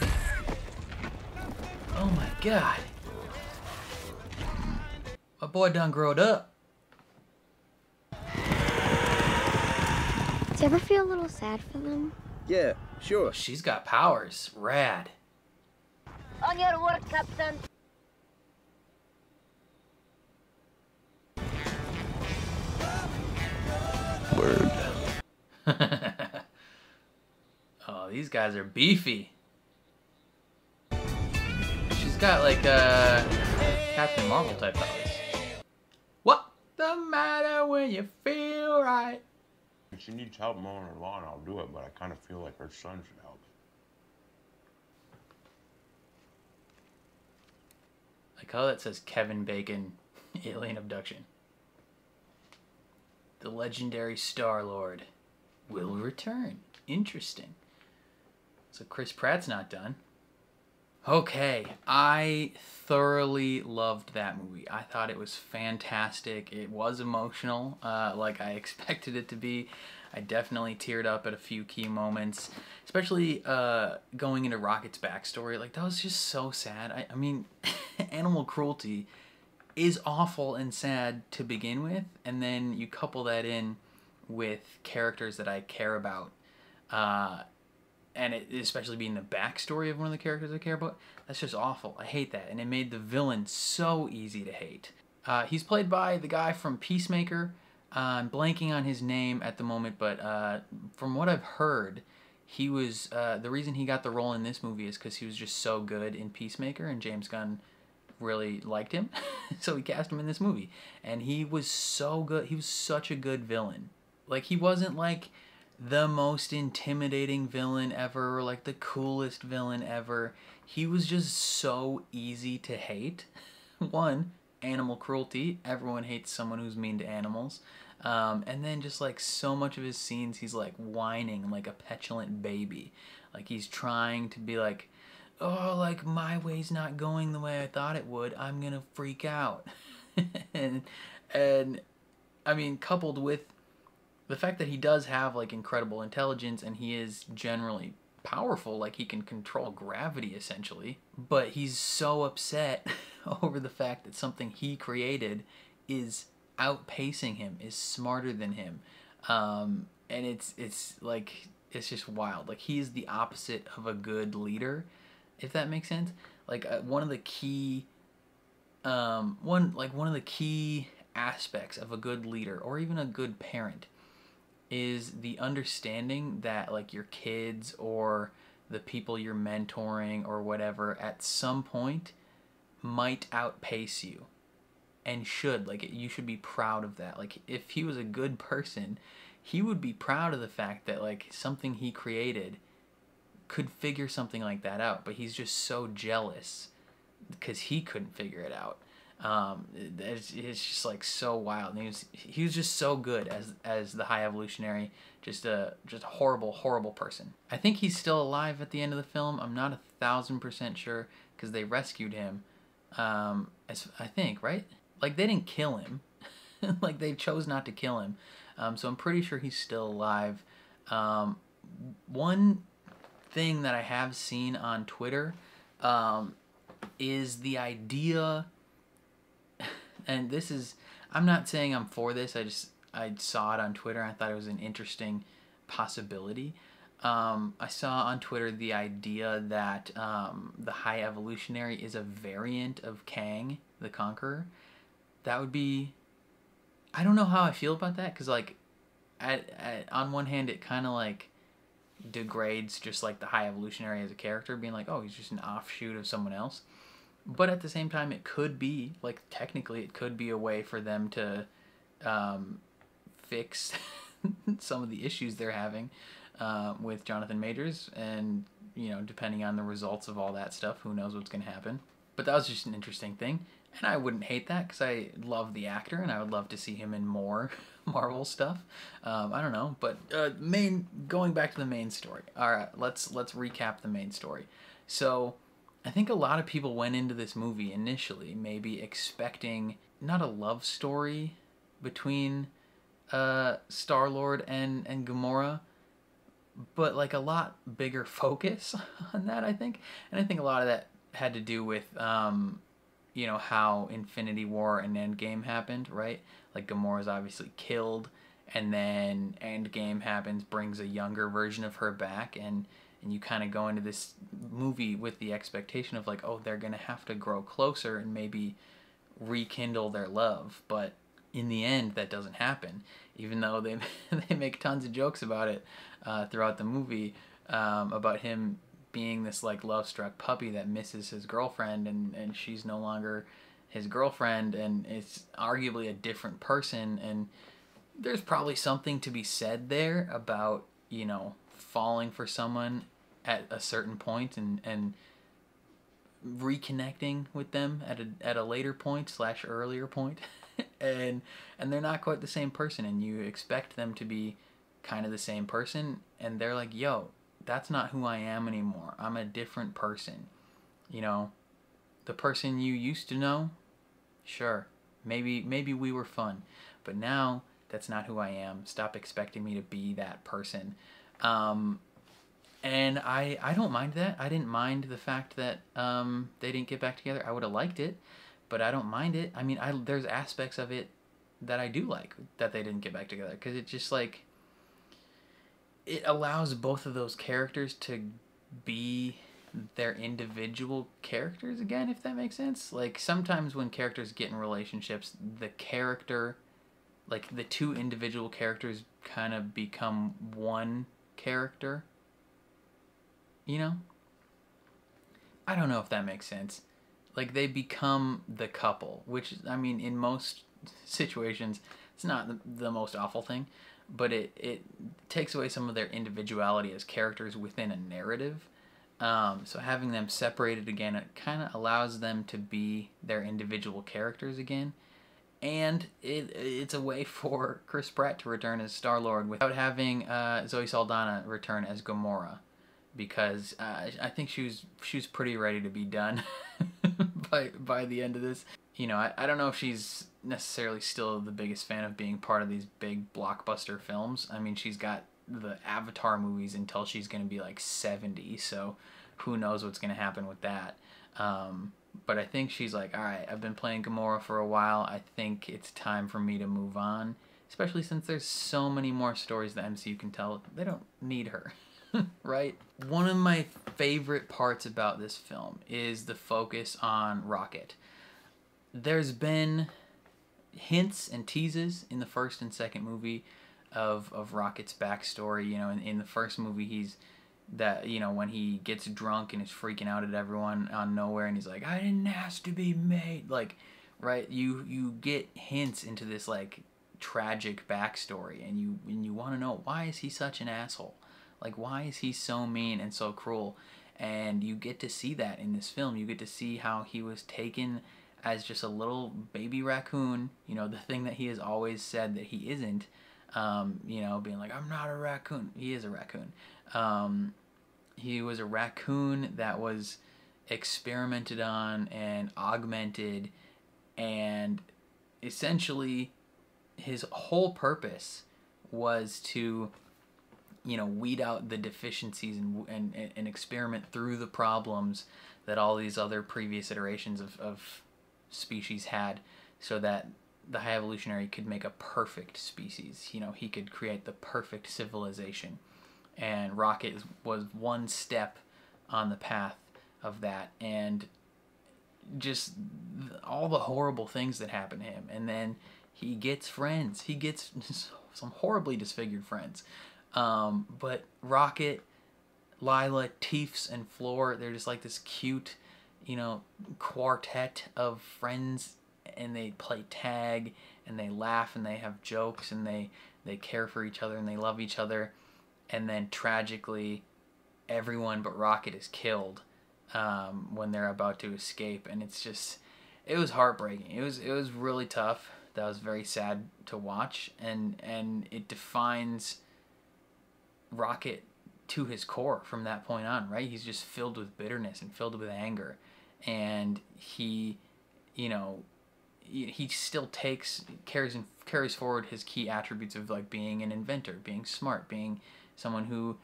Oh my god. My boy done growed up. Do you ever feel a little sad for them? Yeah, sure. She's got powers. Rad. On your work, Captain. Word. Oh, these guys are beefy. She's got like a Captain Marvel type powers. What the matter when you feel right? If she needs help mowing her lawn, I'll do it, but I kind of feel like her son should help. Like how that says Kevin Bacon, alien abduction. The legendary Star-Lord will return. Interesting. So Chris Pratt's not done. Okay, I thoroughly loved that movie. I thought it was fantastic. It was emotional, like I expected it to be. I definitely teared up at a few key moments, especially going into Rocket's backstory. Like, that was just so sad. I mean, animal cruelty is awful and sad to begin with, and then you couple that in with characters that I care about, and it especially being the backstory of one of the characters I care about. That's just awful. I hate that, and it made the villain so easy to hate. He's played by the guy from Peacemaker. I'm blanking on his name at the moment, but from what I've heard, he was the reason he got the role in this movie is because he was just so good in Peacemaker, and James Gunn really liked him, so he cast him in this movie, and he was so good. He was such a good villain. Like, he wasn't like the most intimidating villain ever, or like the coolest villain ever. He was just so easy to hate. One, animal cruelty. Everyone hates someone who's mean to animals. And then just like so much of his scenes, he's like whining like a petulant baby. Like, he's trying to be like, oh, like, my way's not going the way I thought it would. I'm gonna freak out. and I mean, coupled with the fact that he does have like incredible intelligence and he is generally powerful, like he can control gravity essentially, but he's so upset over the fact that something he created is outpacing him, is smarter than him, and it's like, it's just wild. Like, he's the opposite of a good leader, if that makes sense. Like, one of the key aspects of a good leader, or even a good parent, is the understanding that like your kids or the people you're mentoring or whatever at some point might outpace you, and should, like, you should be proud of that. Like, if he was a good person, he would be proud of the fact that like something he created could figure something like that out, but he's just so jealous because he couldn't figure it out. It's just like so wild. And he was just so good as the High Evolutionary, just a horrible person. I think he's still alive at the end of the film. I'm not 1,000% sure because they rescued him. I think, right? Like, they didn't kill him. Like, they chose not to kill him. So I'm pretty sure he's still alive. One thing that I have seen on Twitter is the idea, and this is, I'm not saying I'm for this, I saw it on Twitter and I thought it was an interesting possibility. I saw on Twitter the idea that the High Evolutionary is a variant of Kang the Conqueror. That would be, I don't know how I feel about that, because like on one hand it kind of like degrades just like the High Evolutionary as a character, being like, oh, he's just an offshoot of someone else. But at the same time, it could be, like, technically it could be a way for them to fix some of the issues they're having with Jonathan Majors, and, you know, depending on the results of all that stuff, who knows what's going to happen. But that was just an interesting thing, and I wouldn't hate that because I love the actor and I would love to see him in more Marvel stuff. I don't know, but going back to the main story. All right, let's recap the main story. So I think a lot of people went into this movie initially maybe expecting not a love story between Star-Lord and Gamora, but like a lot bigger focus on that, I think. And I think a lot of that had to do with you know, how Infinity War and Endgame happened, right? Like, Gamora's obviously killed, and then Endgame happens, brings a younger version of her back, and you kind of go into this movie with the expectation of like, oh, they're gonna have to grow closer and maybe rekindle their love. But in the end, that doesn't happen, even though they make tons of jokes about it throughout the movie, about him being this like love-struck puppy that misses his girlfriend, and she's no longer his girlfriend, and it's arguably a different person. And there's probably something to be said there about, you know, falling for someone at a certain point and reconnecting with them at a later point / earlier point. and they're not quite the same person, and you expect them to be kind of the same person, and they're like, yo, that's not who I am anymore. I'm a different person. You know, the person you used to know, sure, maybe we were fun, but now that's not who I am. Stop expecting me to be that person. And I don't mind that. I didn't mind the fact that they didn't get back together. I would have liked it, but I don't mind it. I mean, there's aspects of it that I do like that they didn't get back together, because it just, like, it allows both of those characters to be their individual characters again, if that makes sense. Like, sometimes when characters get in relationships, the character, like, the two individual characters kind of become one character, you know? I don't know if that makes sense. Like, they become the couple, which, I mean, in most situations, it's not the most awful thing, but it takes away some of their individuality as characters within a narrative. So having them separated again, it kind of allows them to be their individual characters again. And it's a way for Chris Pratt to return as Star-Lord without having Zoe Saldana return as Gamora, because I think she was pretty ready to be done by the end of this. You know, I don't know if she's necessarily still the biggest fan of being part of these big blockbuster films. I mean, she's got the Avatar movies until she's going to be like 70, so who knows what's going to happen with that. But I think she's like, all right, I've been playing Gamora for a while. I think it's time for me to move on, especially since there's so many more stories the MCU can tell. They don't need her, right? One of my favorite parts about this film is the focus on Rocket. There's been hints and teases in the first and second movie of Rocket's backstory. You know, in the first movie, he's that, you know, when he gets drunk and is freaking out at everyone on Nowhere, and he's like, I didn't ask to be made. Like, right? You get hints into this, like, tragic backstory, and you want to know, why is he such an asshole? Like, why is he so mean and so cruel? And you get to see that in this film. You get to see how he was taken as just a little baby raccoon, you know, the thing that he has always said that he isn't, you know, being like, I'm not a raccoon. He is a raccoon. He was a raccoon that was experimented on and augmented, and essentially his whole purpose was to, you know, weed out the deficiencies and experiment through the problems that all these other previous iterations of species had, so that the High Evolutionary could make a perfect species. You know, he could create the perfect civilization. And Rocket was one step on the path of that. And just all the horrible things that happen to him. And then he gets friends. He gets some horribly disfigured friends. But Rocket, Lila, Teefs, and Floor, they're just like this cute, you know, quartet of friends, and they play tag, and they laugh, and they have jokes, and they care for each other, and they love each other. And then tragically, everyone but Rocket is killed when they're about to escape, and it's just, it was heartbreaking. It was really tough. That was very sad to watch, and it defines Rocket to his core from that point on, right? He's just filled with bitterness and filled with anger, and he, you know, he still carries forward his key attributes of, like, being an inventor, being smart, being someone who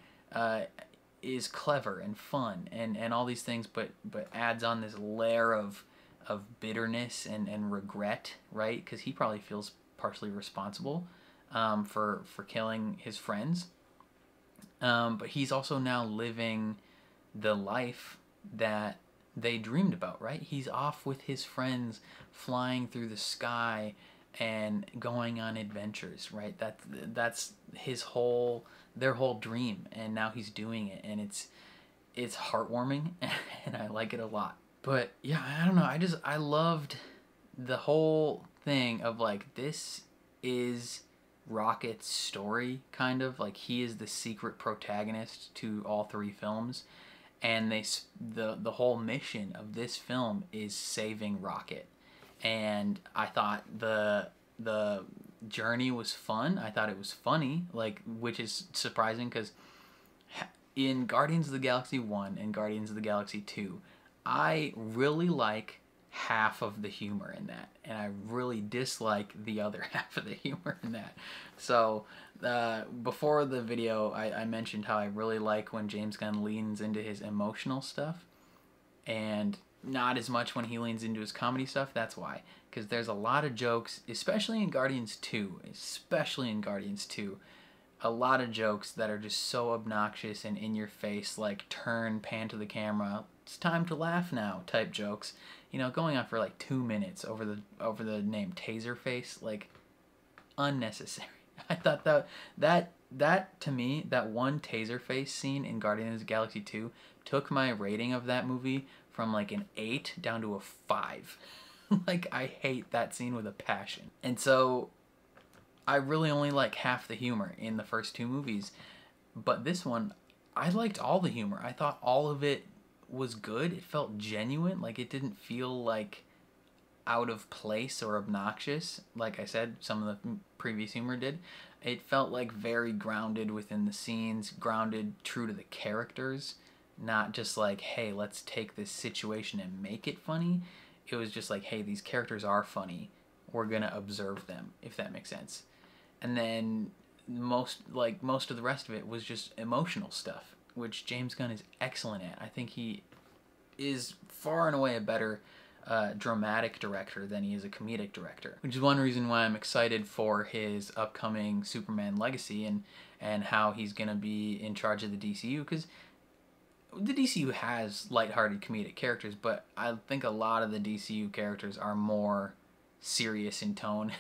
is clever and fun and all these things, but adds on this layer of bitterness and regret, right? Because he probably feels partially responsible for killing his friends. But he's also now living the life that they dreamed about, right? He's off with his friends, flying through the sky and going on adventures, right? That's their whole dream, and now he's doing it, and it's heartwarming, and I like it a lot. But yeah, I don't know, I loved the whole thing of, like, this is Rocket's story, kind of like he is the secret protagonist to all three films, and the whole mission of this film is saving Rocket. And I thought the journey was fun. I thought it was funny, like, which is surprising because in Guardians of the Galaxy 1 and Guardians of the Galaxy 2, I really like half of the humor in that, and I really dislike the other half of the humor in that. So before the video, I mentioned how I really like when James Gunn leans into his emotional stuff, and not as much when he leans into his comedy stuff. That's why, because there's a lot of jokes, especially in Guardians 2, a lot of jokes that are just so obnoxious and in your face, like pan to the camera, it's time to laugh now type jokes, you know, going on for like 2 minutes over the name Taserface, like unnecessary. I thought that to me, that one Taserface scene in Guardians of the Galaxy 2 took my rating of that movie from like an 8 down to a 5. Like, I hate that scene with a passion. And so I really only like half the humor in the first 2 movies, but this one, I liked all the humor. I thought all of it was good. It felt genuine. Like, it didn't feel like out of place or obnoxious. Like I said, some of the previous humor did. It felt like very grounded within the scenes, grounded, true to the characters, not just like, hey, let's take this situation and make it funny. It was just like, hey, these characters are funny. We're gonna observe them, if that makes sense. And then most of the rest of it was just emotional stuff, which James Gunn is excellent at. I think he is far and away a better dramatic director than he is a comedic director, which is one reason why I'm excited for his upcoming Superman Legacy and how he's gonna be in charge of the DCU, because the DCU has lighthearted comedic characters, but I think a lot of the DCU characters are more serious in tone.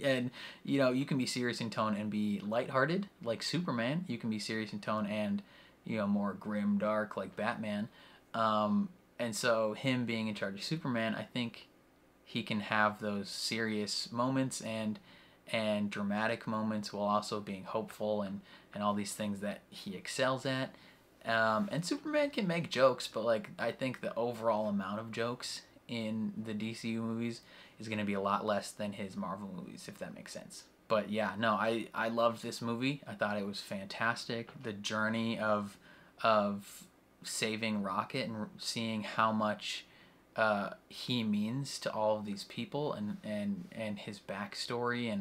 And, you know, you can be serious in tone and be lighthearted, like Superman. You can be serious in tone and, you know, more grim, dark, like Batman. And so him being in charge of Superman, I think he can have those serious moments and dramatic moments while also being hopeful and all these things that he excels at. And Superman can make jokes, but like, I think the overall amount of jokes in the DCU movies is going to be a lot less than his Marvel movies, if that makes sense. But yeah, no, I loved this movie. I thought it was fantastic. The journey of saving Rocket and seeing how much he means to all of these people, and his backstory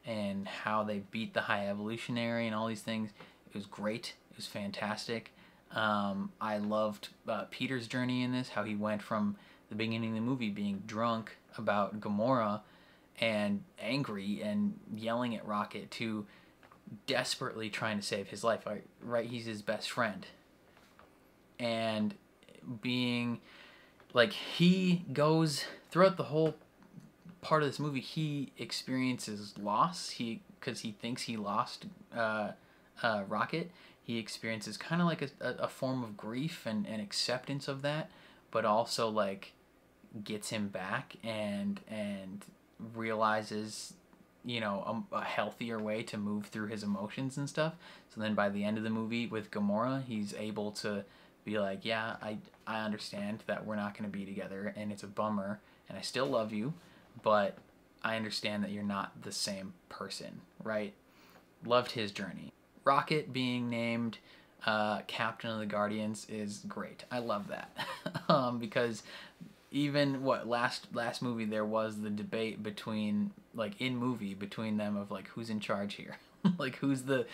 and how they beat the High Evolutionary and all these things. It was great. It was fantastic. I loved Peter's journey in this, how he went from the beginning of the movie being drunk about Gamora and angry and yelling at Rocket to desperately trying to save his life. Right? He's his best friend. And being like, he goes throughout the whole part of this movie, he experiences loss. Because he thinks he lost Rocket. He experiences kind of like a form of grief and acceptance of that, but also like gets him back and realizes, you know, a healthier way to move through his emotions and stuff. So then by the end of the movie with Gamora, he's able to be like, yeah, I understand that we're not going to be together and it's a bummer and I still love you, but I understand that you're not the same person, right? Loved his journey. Rocket being named Captain of the Guardians is great. I love that. Because even last movie there was the debate between, like, in movie between them of like who's in charge here. Like who's the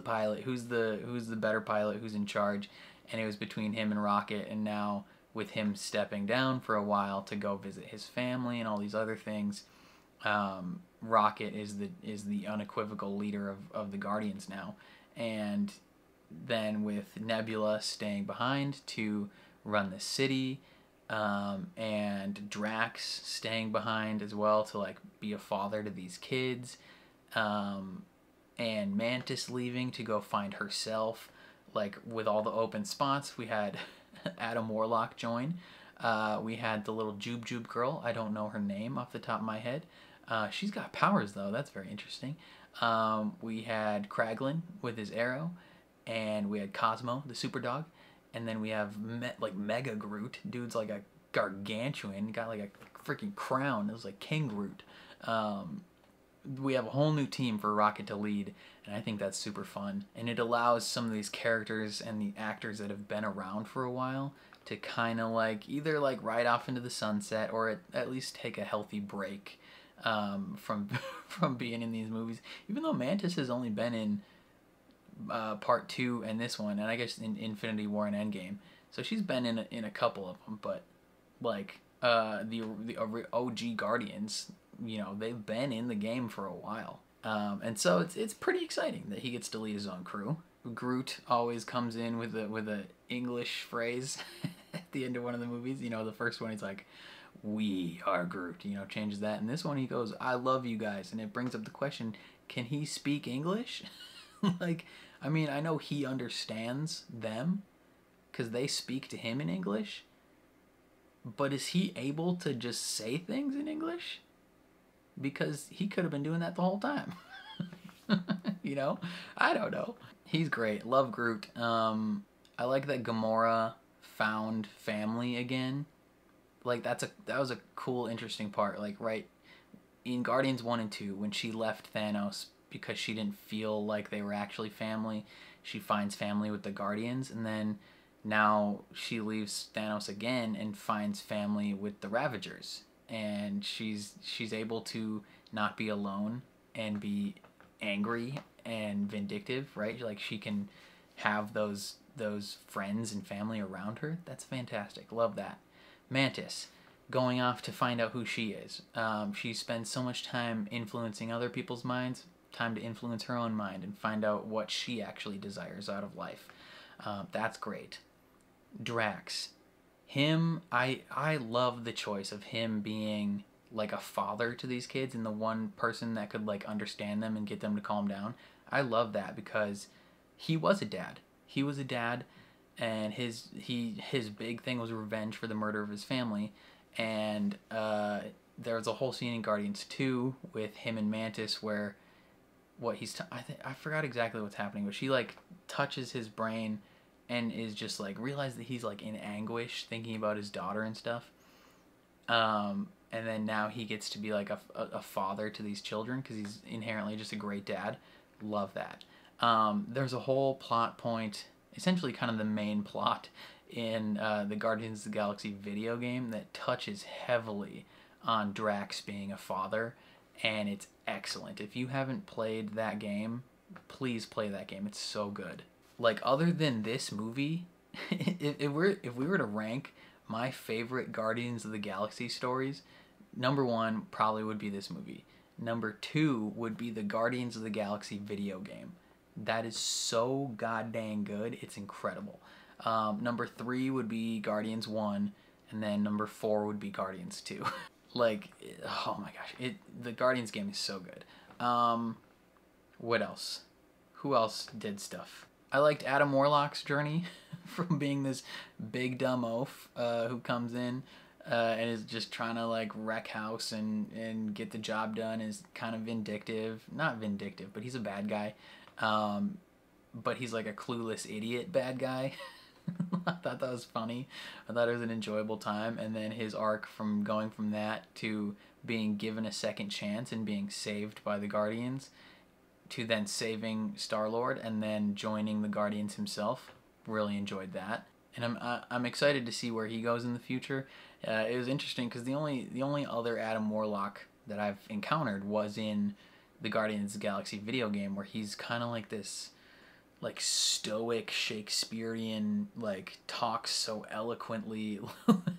pilot, who's the better pilot, who's in charge, and it was between him and Rocket. And now with him stepping down for a while to go visit his family and all these other things, Rocket is the unequivocal leader of the Guardians now. And then with Nebula staying behind to run the city, and Drax staying behind as well to like be a father to these kids, and Mantis leaving to go find herself, like with all the open spots. We had Adam Warlock join. We had the little Jube girl. I don't know her name off the top of my head. She's got powers though. That's very interesting. We had Kraglin with his arrow, and we had Cosmo, the super dog, and then we have Mega Groot. Dude's like a gargantuan, got like a freaking crown. It was like King Groot. We have a whole new team for Rocket to lead, and I think that's super fun. And it allows some of these characters and the actors that have been around for a while to kind of like either like ride off into the sunset or at least take a healthy break from from being in these movies. Even though Mantis has only been in part 2 and this one, and I guess in Infinity War and Endgame, so she's been in a couple of them. But like the OG Guardians, you know, they've been in the game for a while, and so it's pretty exciting that he gets to lead his own crew. Groot always comes in with a English phrase at the end of one of the movies. You know, the first one he's like, "We are Groot," you know, changes that. And this one he goes, "I love you guys," and it brings up the question: can he speak English? Like, I mean, I know he understands them because they speak to him in English, but is he able to just say things in English? Because he could have been doing that the whole time. You know, I don't know. He's great. Love Groot. I like that Gamora found family again. Like that was a cool, interesting part. Like right in Guardians 1 and 2, when she left Thanos because she didn't feel like they were actually family, she finds family with the Guardians, and then now she leaves Thanos again and finds family with the Ravagers, and she's able to not be alone and be angry and vindictive, right? Like she can have those friends and family around her. That's fantastic. Love that. Mantis, going off to find out who she is. She spends so much time influencing other people's minds, time to influence her own mind and find out what she actually desires out of life. That's great. Drax, him, I love the choice of him being like a father to these kids and the one person that could like understand them and get them to calm down. I love that because he was a dad. He was a dad, and his big thing was revenge for the murder of his family. And there was a whole scene in Guardians 2 with him and Mantis where I forgot exactly what's happening, but she like touches his brain and is just like realize that he's like in anguish thinking about his daughter and stuff. And then now he gets to be like a father to these children because he's inherently just a great dad. Love that. There's a whole plot point, essentially kind of the main plot in the Guardians of the Galaxy video game that touches heavily on Drax being a father, and it's excellent. If you haven't played that game, please play that game. It's so good. Like, other than this movie, if we were to rank my favorite Guardians of the Galaxy stories, number 1 probably would be this movie. Number 2 would be the Guardians of the Galaxy video game. That is so goddamn good. It's incredible. Number 3 would be Guardians 1, and then number 4 would be Guardians 2. Like, oh my gosh, the Guardians game is so good. What else? Who else did stuff? I liked Adam Warlock's journey from being this big dumb oaf who comes in and is just trying to like wreck house and get the job done, is kind of vindictive. Not vindictive, but he's a bad guy. But he's like a clueless idiot bad guy. I thought that was funny. I thought it was an enjoyable time. And then his arc from going from that to being given a second chance and being saved by the Guardians to then saving Star-Lord and then joining the Guardians himself. Really enjoyed that. And I'm excited to see where he goes in the future. It was interesting because the only other Adam Warlock that I've encountered was in the Guardians of the Galaxy video game, where he's kind of like this like stoic Shakespearean, like talks so eloquently,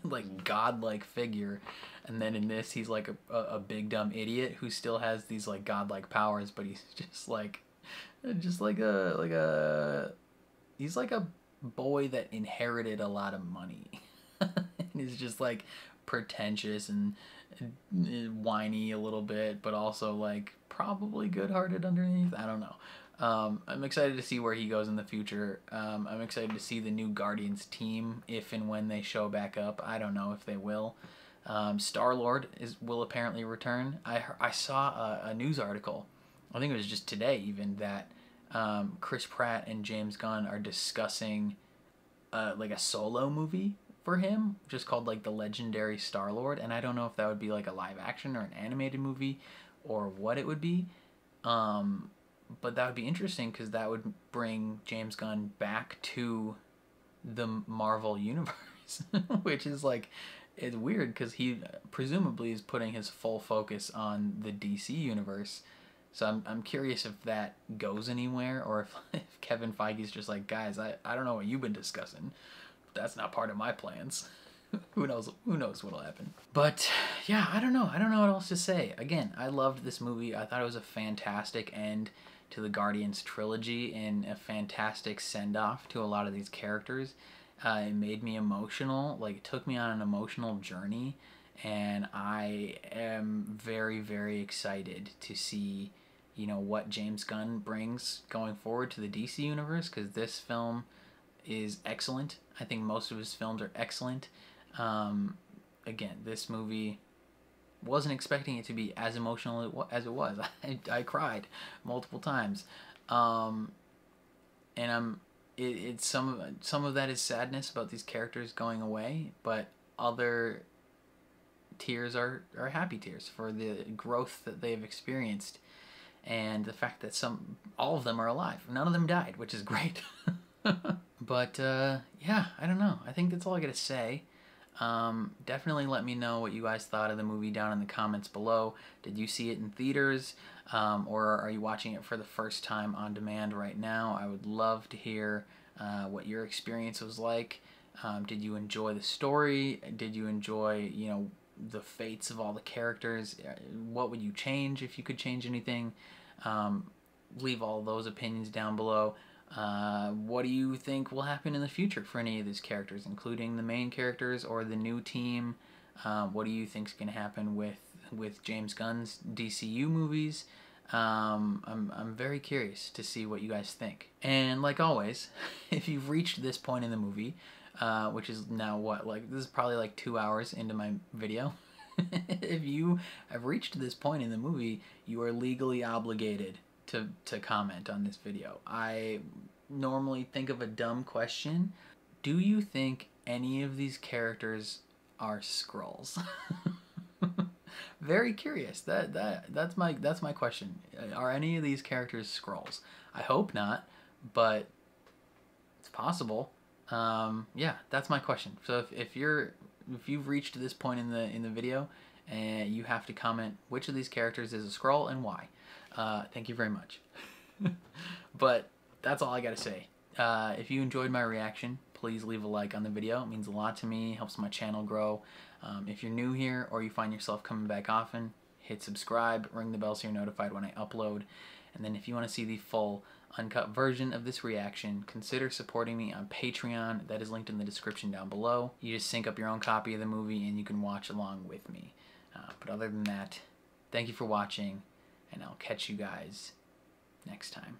like godlike figure. And then in this, he's like a big dumb idiot who still has these like godlike powers, but he's just like he's like a boy that inherited a lot of money. And he's just like pretentious and whiny a little bit, but also like probably good-hearted underneath. I don't know. I'm excited to see where he goes in the future. I'm excited to see the new Guardians team if and when they show back up. I don't know if they will. Star-Lord will apparently return. I saw a news article, I think it was just today even, that Chris Pratt and James Gunn are discussing like a solo movie for him, just called like The Legendary Star-Lord, and I don't know if that would be like a live action or an animated movie or what it would be. But that would be interesting because that would bring James Gunn back to the Marvel universe. universe, which is like, it's weird because he presumably is putting his full focus on the DC universe. So I'm curious if that goes anywhere, or if Kevin Feige's just like, guys, I don't know what you've been discussing. That's not part of my plans. Who knows what'll happen. But yeah, I don't know what else to say. Again, I loved this movie. I thought it was a fantastic end to the Guardians trilogy and a fantastic send-off to a lot of these characters. It made me emotional. Like, it took me on an emotional journey, and I am very, very excited to see, you know, what James Gunn brings going forward to the DC universe, because this film is excellent. I think most of his films are excellent. Again, this movie, wasn't expecting it to be as emotional as it was. I cried multiple times, and it's some of that is sadness about these characters going away, but other tears are happy tears for the growth that they've experienced, and the fact that all of them are alive. None of them died, which is great. But yeah, I don't know. I think that's all I gotta say. Definitely let me know what you guys thought of the movie down in the comments below. Did you see it in theaters, or are you watching it for the first time on demand right now? I would love to hear what your experience was like. Did you enjoy the story? Did you enjoy, you know, the fates of all the characters? What would you change if you could change anything? Leave all those opinions down below. What do you think will happen in the future for any of these characters, including the main characters or the new team? What do you think is going to happen with James Gunn's DCU movies? I'm very curious to see what you guys think. And like always, if you've reached this point in the movie, which is now this is probably like 2 hours into my video. If you have reached this point in the movie, you are legally obligated to comment on this video. I normally think of a dumb question. Do you think any of these characters are Skrulls? Very curious. That's my question. Are any of these characters Skrulls? I hope not, but it's possible. Yeah, that's my question. So if you've reached this point in the video, and you have to comment which of these characters is a Skrull and why. Thank you very much. But that's all I gotta say. If you enjoyed my reaction, please leave a like on the video. It means a lot to me, helps my channel grow. If you're new here or you find yourself coming back often, hit subscribe, ring the bell so you're notified when I upload. And then if you want to see the full uncut version of this reaction, consider supporting me on Patreon. That is linked in the description down below. You just sync up your own copy of the movie and you can watch along with me. But other than that, thank you for watching, and I'll catch you guys next time.